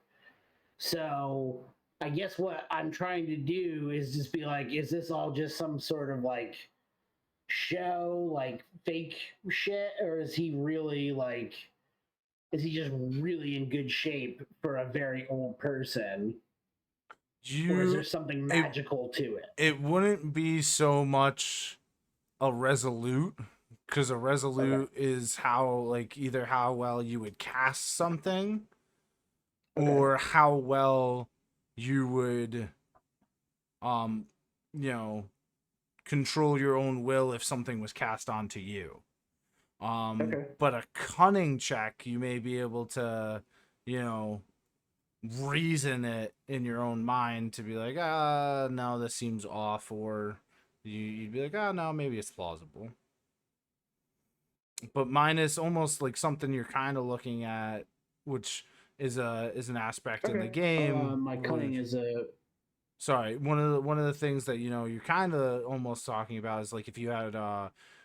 So I guess what I'm trying to do is just be like, is this all just some sort of like show, like fake shit, or is he really like, is he just really in good shape for a very old person? Or is there something magical to it? It wouldn't be so much a resolute, because a resolute is how like either how well you would cast something or how well you would control your own will if something was cast onto you. But a cunning check, you may be able to, reason it in your own mind to be like, no, this seems off, or you'd be like, no, maybe it's plausible. But mine is almost like something you're kind of looking at, which is an aspect in the game. My cunning is a. Sorry, one of the things that you're kind of almost talking about is like if you had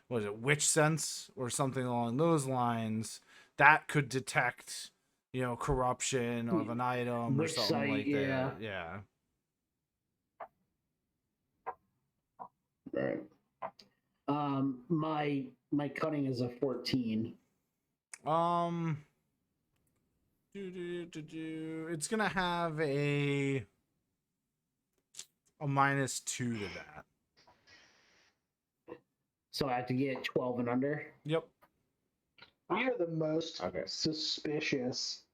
what is it, witch sense or something along those lines, that could detect corruption of an item or something like that. Yeah. Right. My cunning is a 14. It's gonna have a -2 to that. So I have to get 12 and under? Yep. We are the most suspicious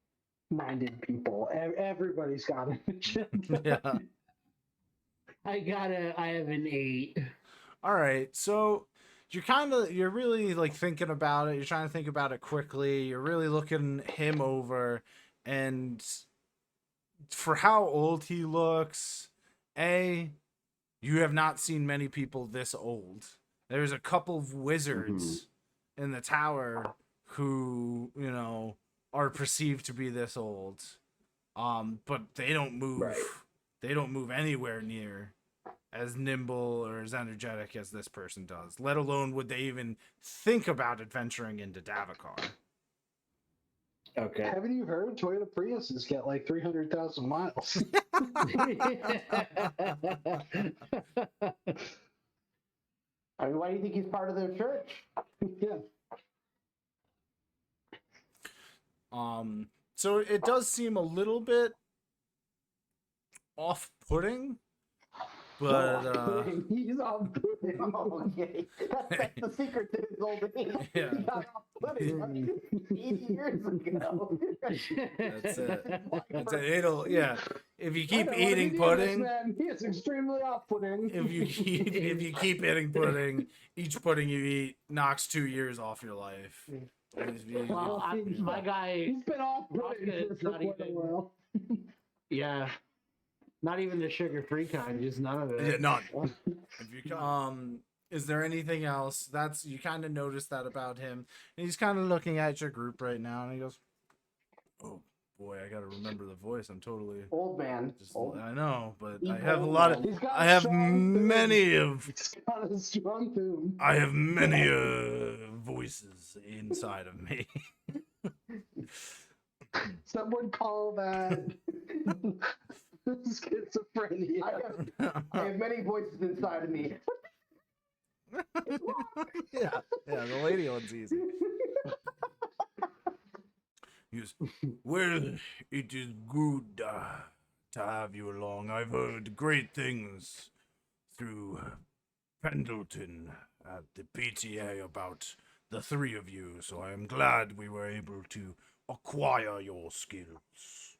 minded people. Everybody's got an agenda. Yeah. I have an 8. All right. So you're really like thinking about it. You're trying to think about it quickly. You're really looking him over, and for how old he looks, you have not seen many people this old. There's a couple of wizards in the tower who, are perceived to be this old. But they don't move. Right. They don't move anywhere near as nimble or as energetic as this person does. Let alone would they even think about adventuring into Davokar. Okay. Haven't you heard Toyota Priuses get like 300,000 miles? I mean, why do you think he's part of their church? Yeah. So it does seem a little bit off-putting, but he's off-putting. Oh, okay. That's the secret to his old age. Yeah. He got off-putting 80 years ago. That's it. It'll if you keep eating pudding, man. He is extremely off-putting. if you keep eating pudding, each pudding you eat knocks 2 years off your life. Well, my guy, he's been off-putting for quite a while. Yeah. Not even the sugar-free kind, just none of it. Yeah, none. If you, is there anything else? You kind of noticed that about him, and he's kind of looking at your group right now, and he goes, "Oh boy, I got to remember the voice. I'm totally old man. I know, but I have a lot of. I have many of. He's got a strong tune. I have many voices inside of me." Someone call that Schizophrenia. I have many voices inside of me. Yeah, the lady one's easy. Yes. Well, it is good to have you along. I've heard great things through Pendleton at the PTA about the three of you, so I am glad we were able to acquire your skills.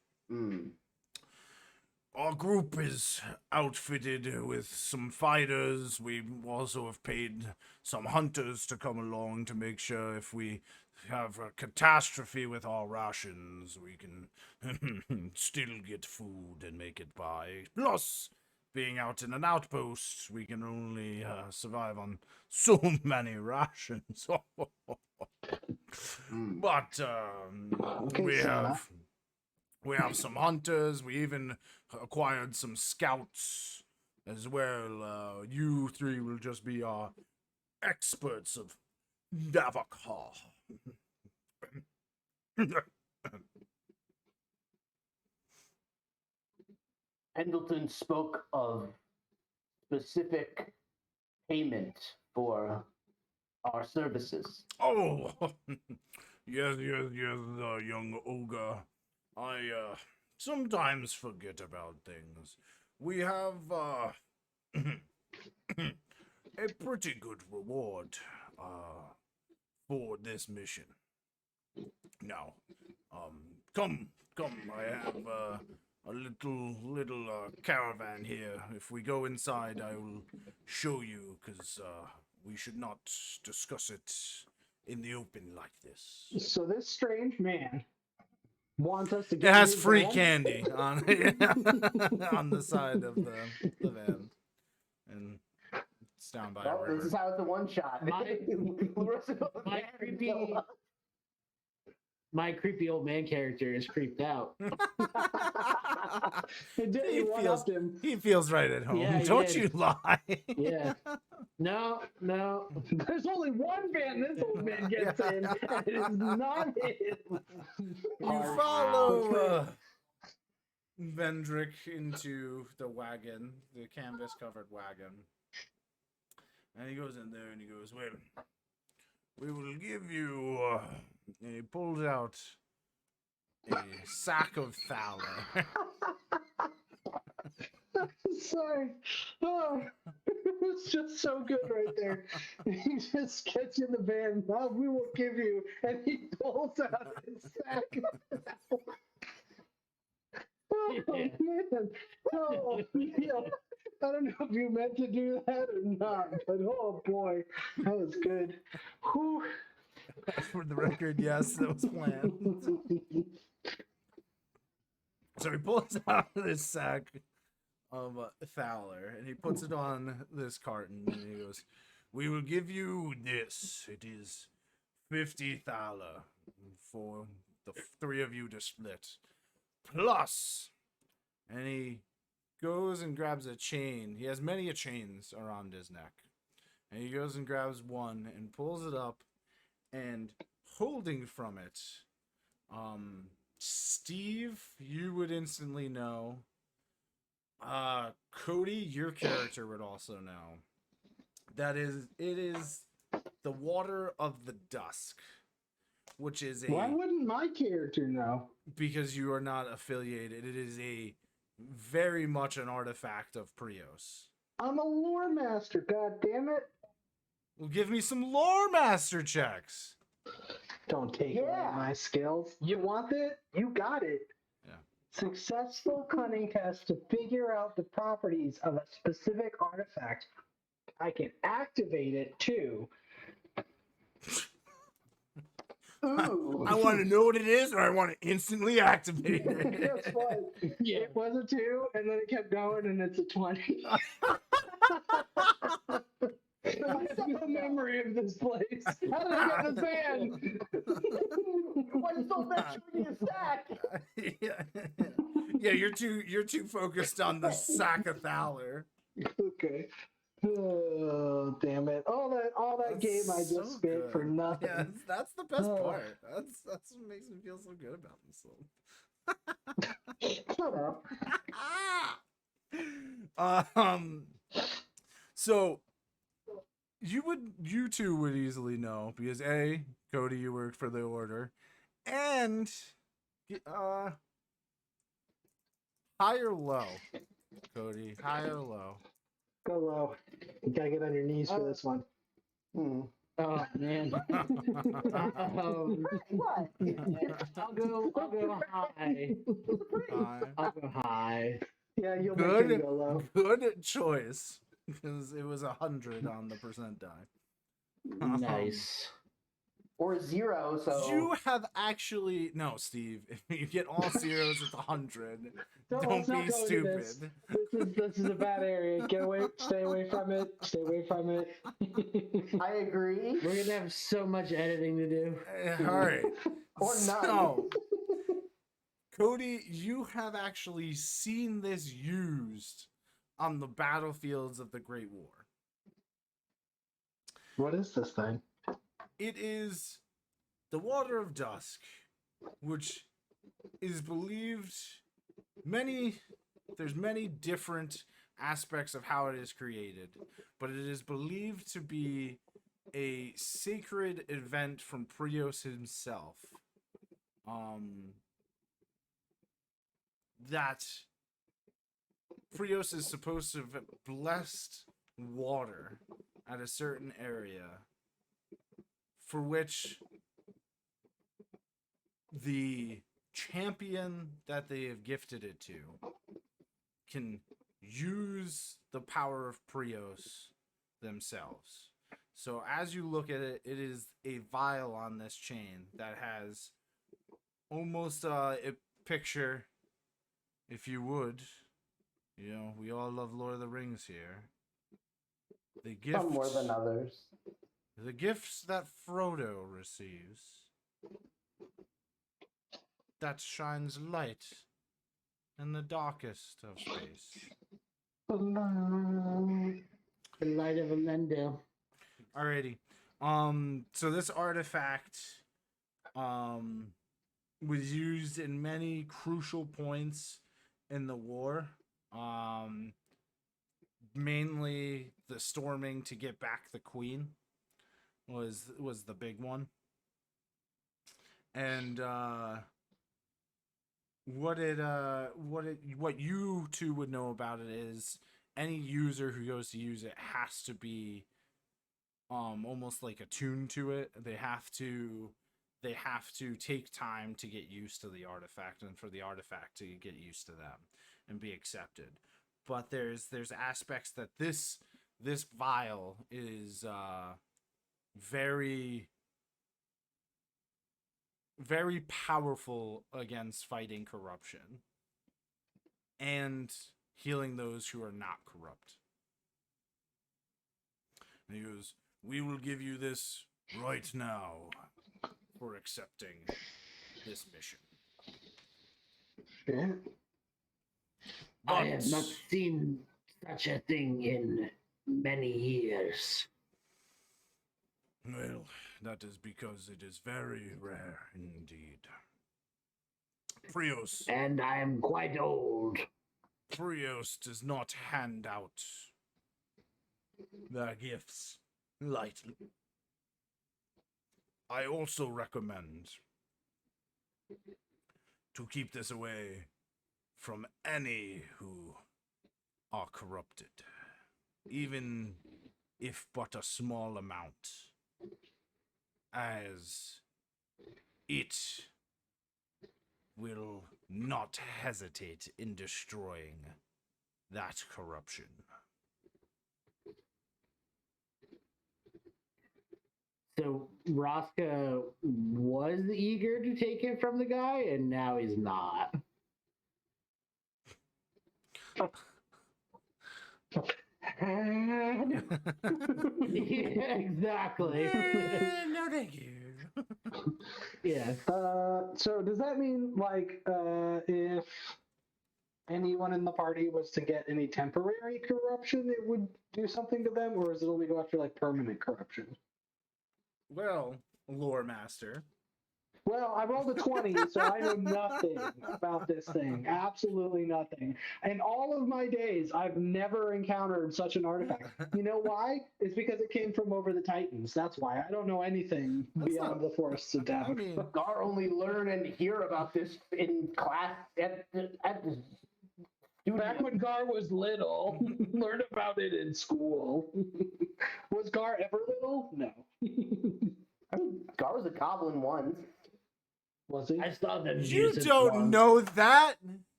Our group is outfitted with some fighters. We also have paid some hunters to come along to make sure if we have a catastrophe with our rations, we can still get food and make it by. Plus, being out in an outpost, we can only survive on so many rations. But Okay, we Santa. have some hunters. We even acquired some scouts as well. You three will just be our experts of Davokar. Pendleton spoke of specific payment for our services. Oh, yes, young ogre. I sometimes forget about things. We have a pretty good reward for this mission. Now, come. I have a little caravan here. If we go inside, I will show you, because we should not discuss it in the open like this. So this strange man wants us to It get has his free van? candy on on the side of the van, and it's down by a Well, this is river. how it's a one shot. My creepy old man character is creeped out. He one-upped him. He feels right at home. Yeah, he Don't did. you lie. Yeah. No. There's only one van this old man gets in, and it is not his. You follow Vendrik into the wagon, the canvas-covered wagon. And he goes in there and he goes, well, we will give you, and he pulls out a sack of thaler. Sorry. Oh, it was just so good right there. He just gets in the van. Oh, we will give you. And he pulls out his sack. Oh, man. Oh, yeah. I don't know if you meant to do that or not, but oh boy, that was good. Whew. For the record, yes, that was planned. So he pulls out this sack of thaler and he puts it on this carton and he goes, we will give you this. It is 50 thaler for the three of you to split. Plus, and he goes and grabs a chain. He has many chains around his neck. And he goes and grabs one and pulls it up, and holding from it, Steve, you would instantly know. Cody, your character would also know. It is the Water of the Dusk, which is a... Why wouldn't my character know? Because you are not affiliated. It is a very much an artifact of Prios. I'm a lore master, god damn it. Well, give me some lore master checks. Don't take away my skills. You want it? You got it. Yeah. Successful cunning test to figure out the properties of a specific artifact. I can activate it too. Ooh. I want to know what it is, or I want to instantly activate it. That's fine. Yeah. It was a 2, and then it kept going, and it's a 20. I have no memory of this place. How did I get in this van? Why you so bad showing me a sack? Yeah, you're too focused on the sack of thaler. Okay. Oh, damn it. All that game I just so spent good. for nothing. Yeah, that's the best Oh. part. That's what makes me feel so good about this one. Shut up. So you two would easily know because A, Cody, you worked for the order, and high or low, Cody, high or low. Go low. You gotta get on your knees for this one. Oh man. What? I'll go high. I'll go high. Yeah, you'll make him Good, go low. good choice because it was 100 on the percent die. Nice. Or 0, so You have actually no, Steve. If you get all zeros, it's 100. Don't let's not be go into this. stupid. This is a bad area. Get away. Stay away from it. Stay away from it. I agree. We're gonna have so much editing to do. All right. Or none. So, Cody, you have actually seen this used on the battlefields of the Great War. What is this thing? It is the Water of Dusk, which is believed there's many different aspects of how it is created, but it is believed to be a sacred event from Prios himself. That Prios is supposed to have blessed water at a certain area, for which the champion that they have gifted it to can use the power of Prios themselves. So as you look at it, it is a vial on this chain that has almost a picture, if you would. You know, we all love Lord of the Rings here. The gift, Some more than others. the gifts that Frodo receives, that shines light in the darkest of space. The light of Amendel. Alrighty. So this artifact was used in many crucial points in the war. Mainly the storming to get back the queen was the big one. And what you two would know about it is any user who goes to use it has to be almost like attuned to it. They have to take time to get used to the artifact and for the artifact to get used to them and be accepted. But there's aspects that this vial is very very powerful against fighting corruption and healing those who are not corrupt. And he goes, "We will give you this right now for accepting this mission." Shit. I have not seen such a thing in many years. Well, that is because it is very rare indeed. Prios And I am quite old. does not hand out their gifts lightly. I also recommend to keep this away from any who are corrupted, even if but a small amount, as it will not hesitate in destroying that corruption. So Rosca was eager to take it from the guy, and now he's not. Yeah, exactly. No, thank you. Yeah. So does that mean like if anyone in the party was to get any temporary corruption, it would do something to them, or does it only go after like permanent corruption? Well, lore master, Well, I rolled a 20, so I know nothing about this thing. Absolutely nothing. In all of my days, I've never encountered such an artifact. You know why? It's because it came from over the Titans. That's why. I don't know anything That's beyond not- the forests of I Davokar. mean, Gar only learn and hear about this in class at the Back studio. when Gar was little, learned about it in school. Was Gar ever little? No. I mean, Gar was a goblin once. Was he? I saw them you use it don't once. know that.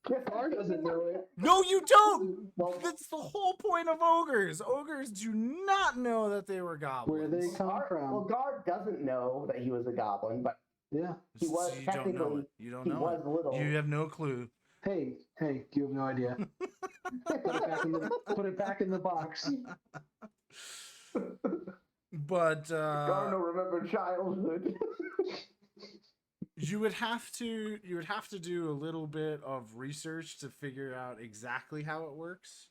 Gar doesn't know it. No, you don't. Well, That's the whole point of ogres. Ogres do not know that they were goblins. Where they come from. Well, Gar doesn't know that he was a goblin, but Yeah. he was You don't know technically it. You don't he know was it. little. You have no clue. Hey, you have no idea. Put it back in the box. But Gar no remember childhood. you would have to do a little bit of research to figure out exactly how it works.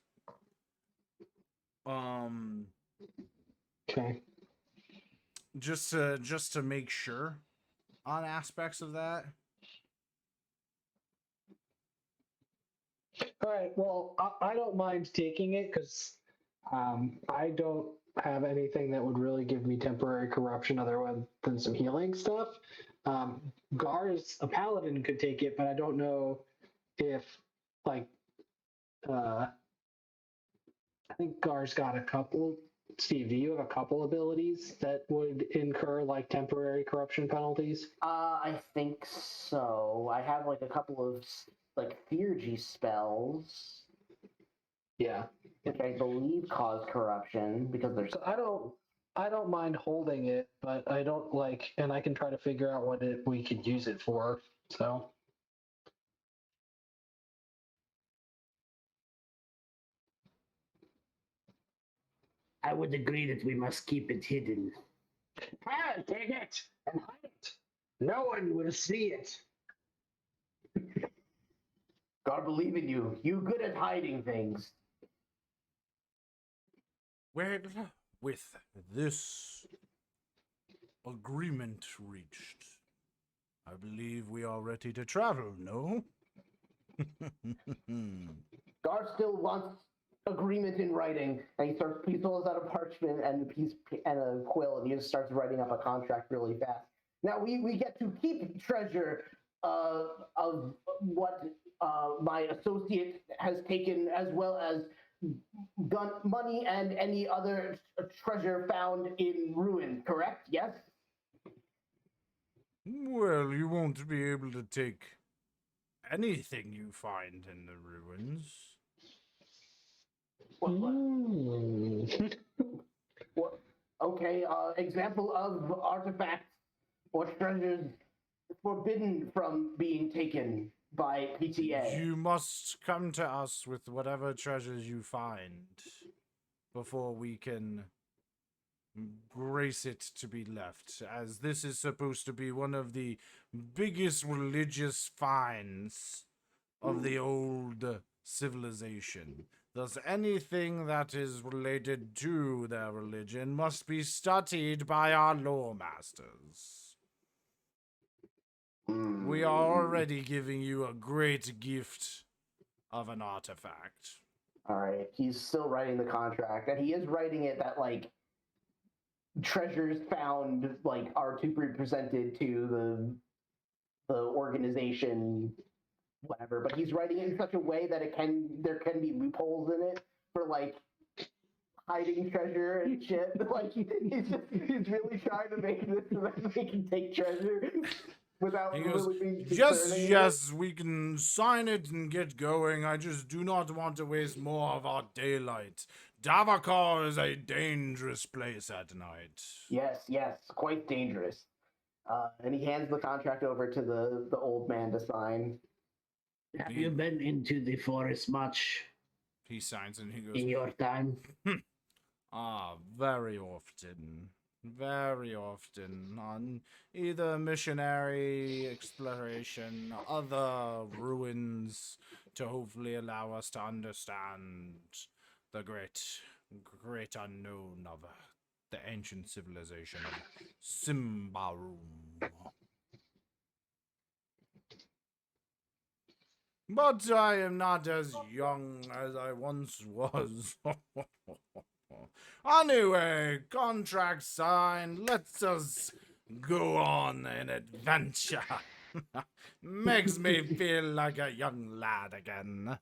Okay. Just to make sure on aspects of that. All right. Well, I don't mind taking it because I don't have anything that would really give me temporary corruption other than some healing stuff. Gar is a paladin could take it, but I don't know if like I think Gar's got a couple. Steve, do you have a couple abilities that would incur like temporary corruption penalties? I think so. I have like a couple of like theurgy spells, Yeah. which I believe cause corruption because there's. So I don't mind holding it, but I don't like, and I can try to figure out what we could use it for. So I would agree that we must keep it hidden. take it and hide it. No one will see it. Gar, believe in you. You good at hiding things. Well, with this agreement reached, I believe we are ready to travel, no? Gar still wants agreement in writing, and he pulls out a parchment and a piece and a quill, and he just starts writing up a contract really fast. Now we get to keep treasure of what my associate has taken, as well as gun money and any other treasure found in ruin. Correct? Yes. Well, you won't be able to take anything you find in the ruins. What? Okay. Example of artifacts or treasures forbidden from being taken by PTA. You must come to us with whatever treasures you find before we can grace it to be left, as this is supposed to be one of the biggest religious finds of the old civilization. Thus, anything that is related to their religion must be studied by our lore masters. We are already giving you a great gift of an artifact. All right. He's still writing the contract, and he is writing it that like treasures found like are to be presented to the organization, whatever. But he's writing it in such a way that there can be loopholes in it for like hiding treasure and shit. Like he's really trying to make this so that they can take treasure without He goes, really being yes, concerning. yes, we can sign it and get going. I just do not want to waste more of our daylight. Davokar is a dangerous place at night. Yes, quite dangerous. And he hands the contract over to the old man to sign. Have you been into the forest much He signs and he goes, in your time? very often. Very often. On either missionary exploration, other ruins, to hopefully allow us to understand the great unknown of the ancient civilization of Symbaroum. But I am not as young as I once was. Anyway, contract signed. Let's us go on an adventure. Makes me feel like a young lad again.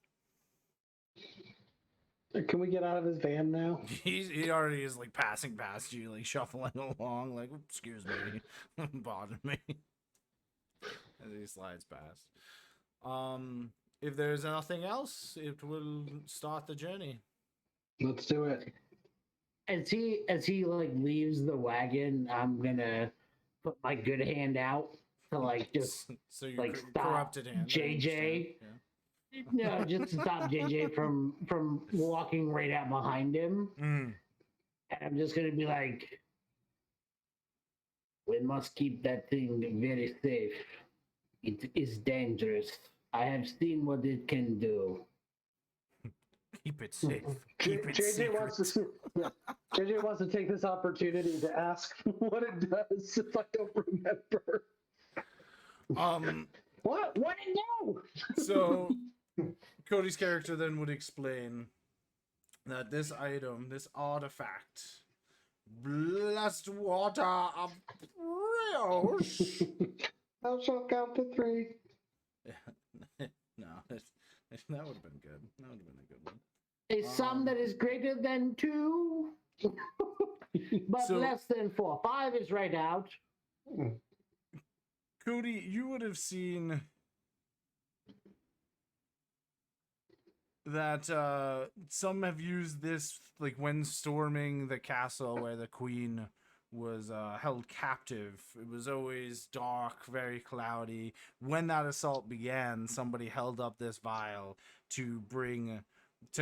Can we get out of his van now? He already is like passing past you, like shuffling along, like excuse me, pardon me, as he slides past. If there's nothing else, it will start the journey. Let's do it. As he like leaves the wagon, I'm gonna put my good hand out to like just So you like stop corrupted hand. JJ. No, just to stop JJ from walking right out behind him. Mm. And I'm just gonna be like, we must keep that thing very safe. It is dangerous. I have seen what it can do. Keep it safe. Keep it JJ secret. JJ wants to take this opportunity to ask what it does if I don't remember. What it do? So Cody's character then would explain that this item, this artifact, blessed water of brioche. Thou shalt count to 3. No, that would have been good. That would have been a good one. A sum that is greater than 2, but So- less than 4. 5 is right out. Cody, you would have seen that some have used this like when storming the castle where the queen was held captive. It was always dark, very cloudy. When that assault began, somebody held up this vial to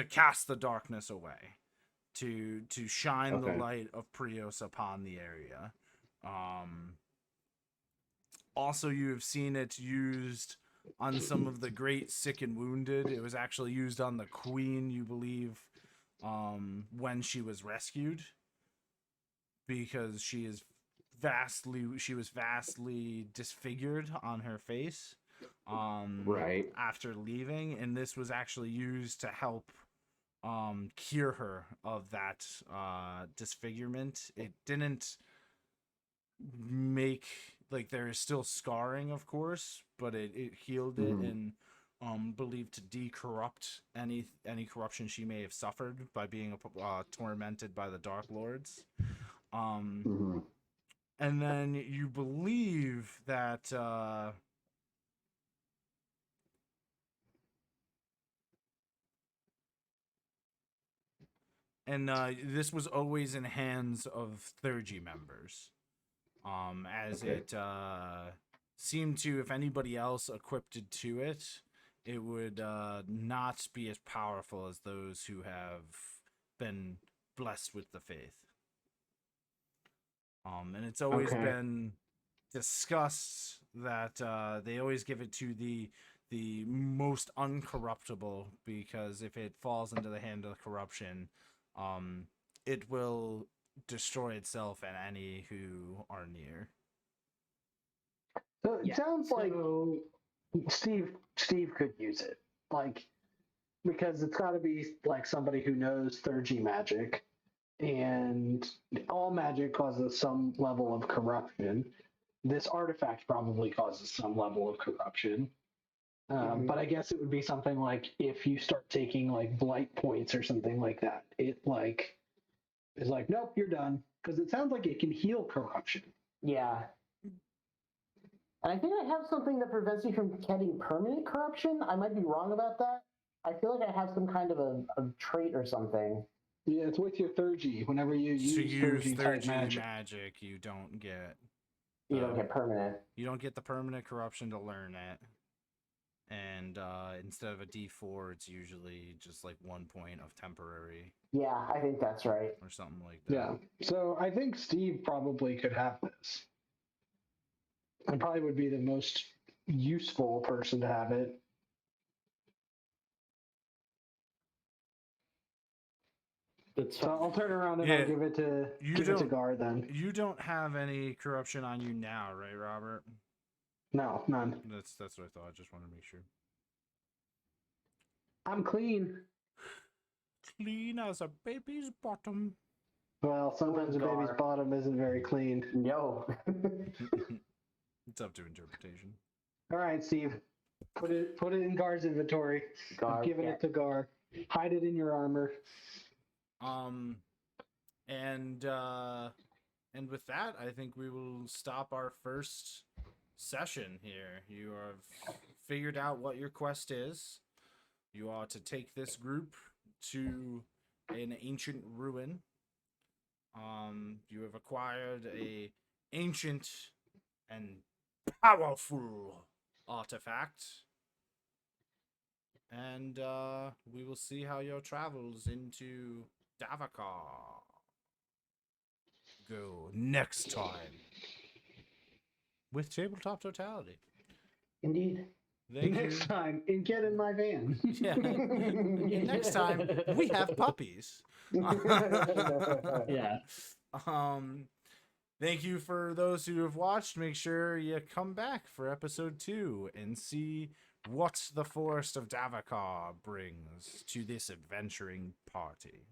cast the darkness away, to shine the Okay. light of Prios upon the area. Also, you have seen it used on some of the great sick and wounded. It was actually used on the queen, you believe, when she was rescued, because she was vastly disfigured on her face Right. after leaving, and this was actually used to help cure her of that disfigurement. It didn't make, like, there is still scarring, of course, but it healed it and believed to decorrupt any corruption she may have suffered by being tormented by the Dark Lords. And then you believe that this was always in hands of clergy members, as it seemed to, if anybody else equipped to it, it would not be as powerful as those who have been blessed with the faith. And it's always been discussed that they always give it to the most uncorruptible, because if it falls into the hand of corruption, it will destroy itself and any who are near. So it sounds like Steve could use it, like, because it's got to be like somebody who knows clergy magic, and all magic causes some level of corruption. This artifact probably causes some level of corruption. But I guess it would be something like if you start taking like blight points or something like that, it like is like, nope, you're done, because it sounds like it can heal corruption. Yeah. And I think I have something that prevents me from getting permanent corruption. I might be wrong about that. I feel like I have some kind of a trait or something. Yeah, it's with your clergy. Whenever you use clergy type magic, you don't get You don't get permanent. You don't get the permanent corruption to learn it. And instead of a D4, it's usually just like 1 point of temporary. Yeah, I think that's right. Or something like that. Yeah. So I think Steve probably could have this. And probably would be the most useful person to have it. That's So I'll turn around and Yeah, I'll give it to Gar then. You don't have any corruption on you now, right, Robert? No, none. That's what I thought. I just want to make sure. I'm clean. Clean as a baby's bottom. Well, sometimes a baby's Gar. bottom isn't very clean. No. It's up to interpretation. All right, Steve. Put it in Gar's inventory. Gar, I'm giving yeah. it to Gar. Hide it in your armor. And with that, I think we will stop our first session here. You have figured out what your quest is. You are to take this group to an ancient ruin. You have acquired a ancient and powerful artifact. And we will see how your travels into Davokar go next time with Tabletop Totality. Indeed. Thank Next you. time, and get in my van. Yeah. Next time we have puppies. yeah. Thank you for those who have watched. Make sure you come back for episode 2 and see what the Forest of Davokar brings to this adventuring party.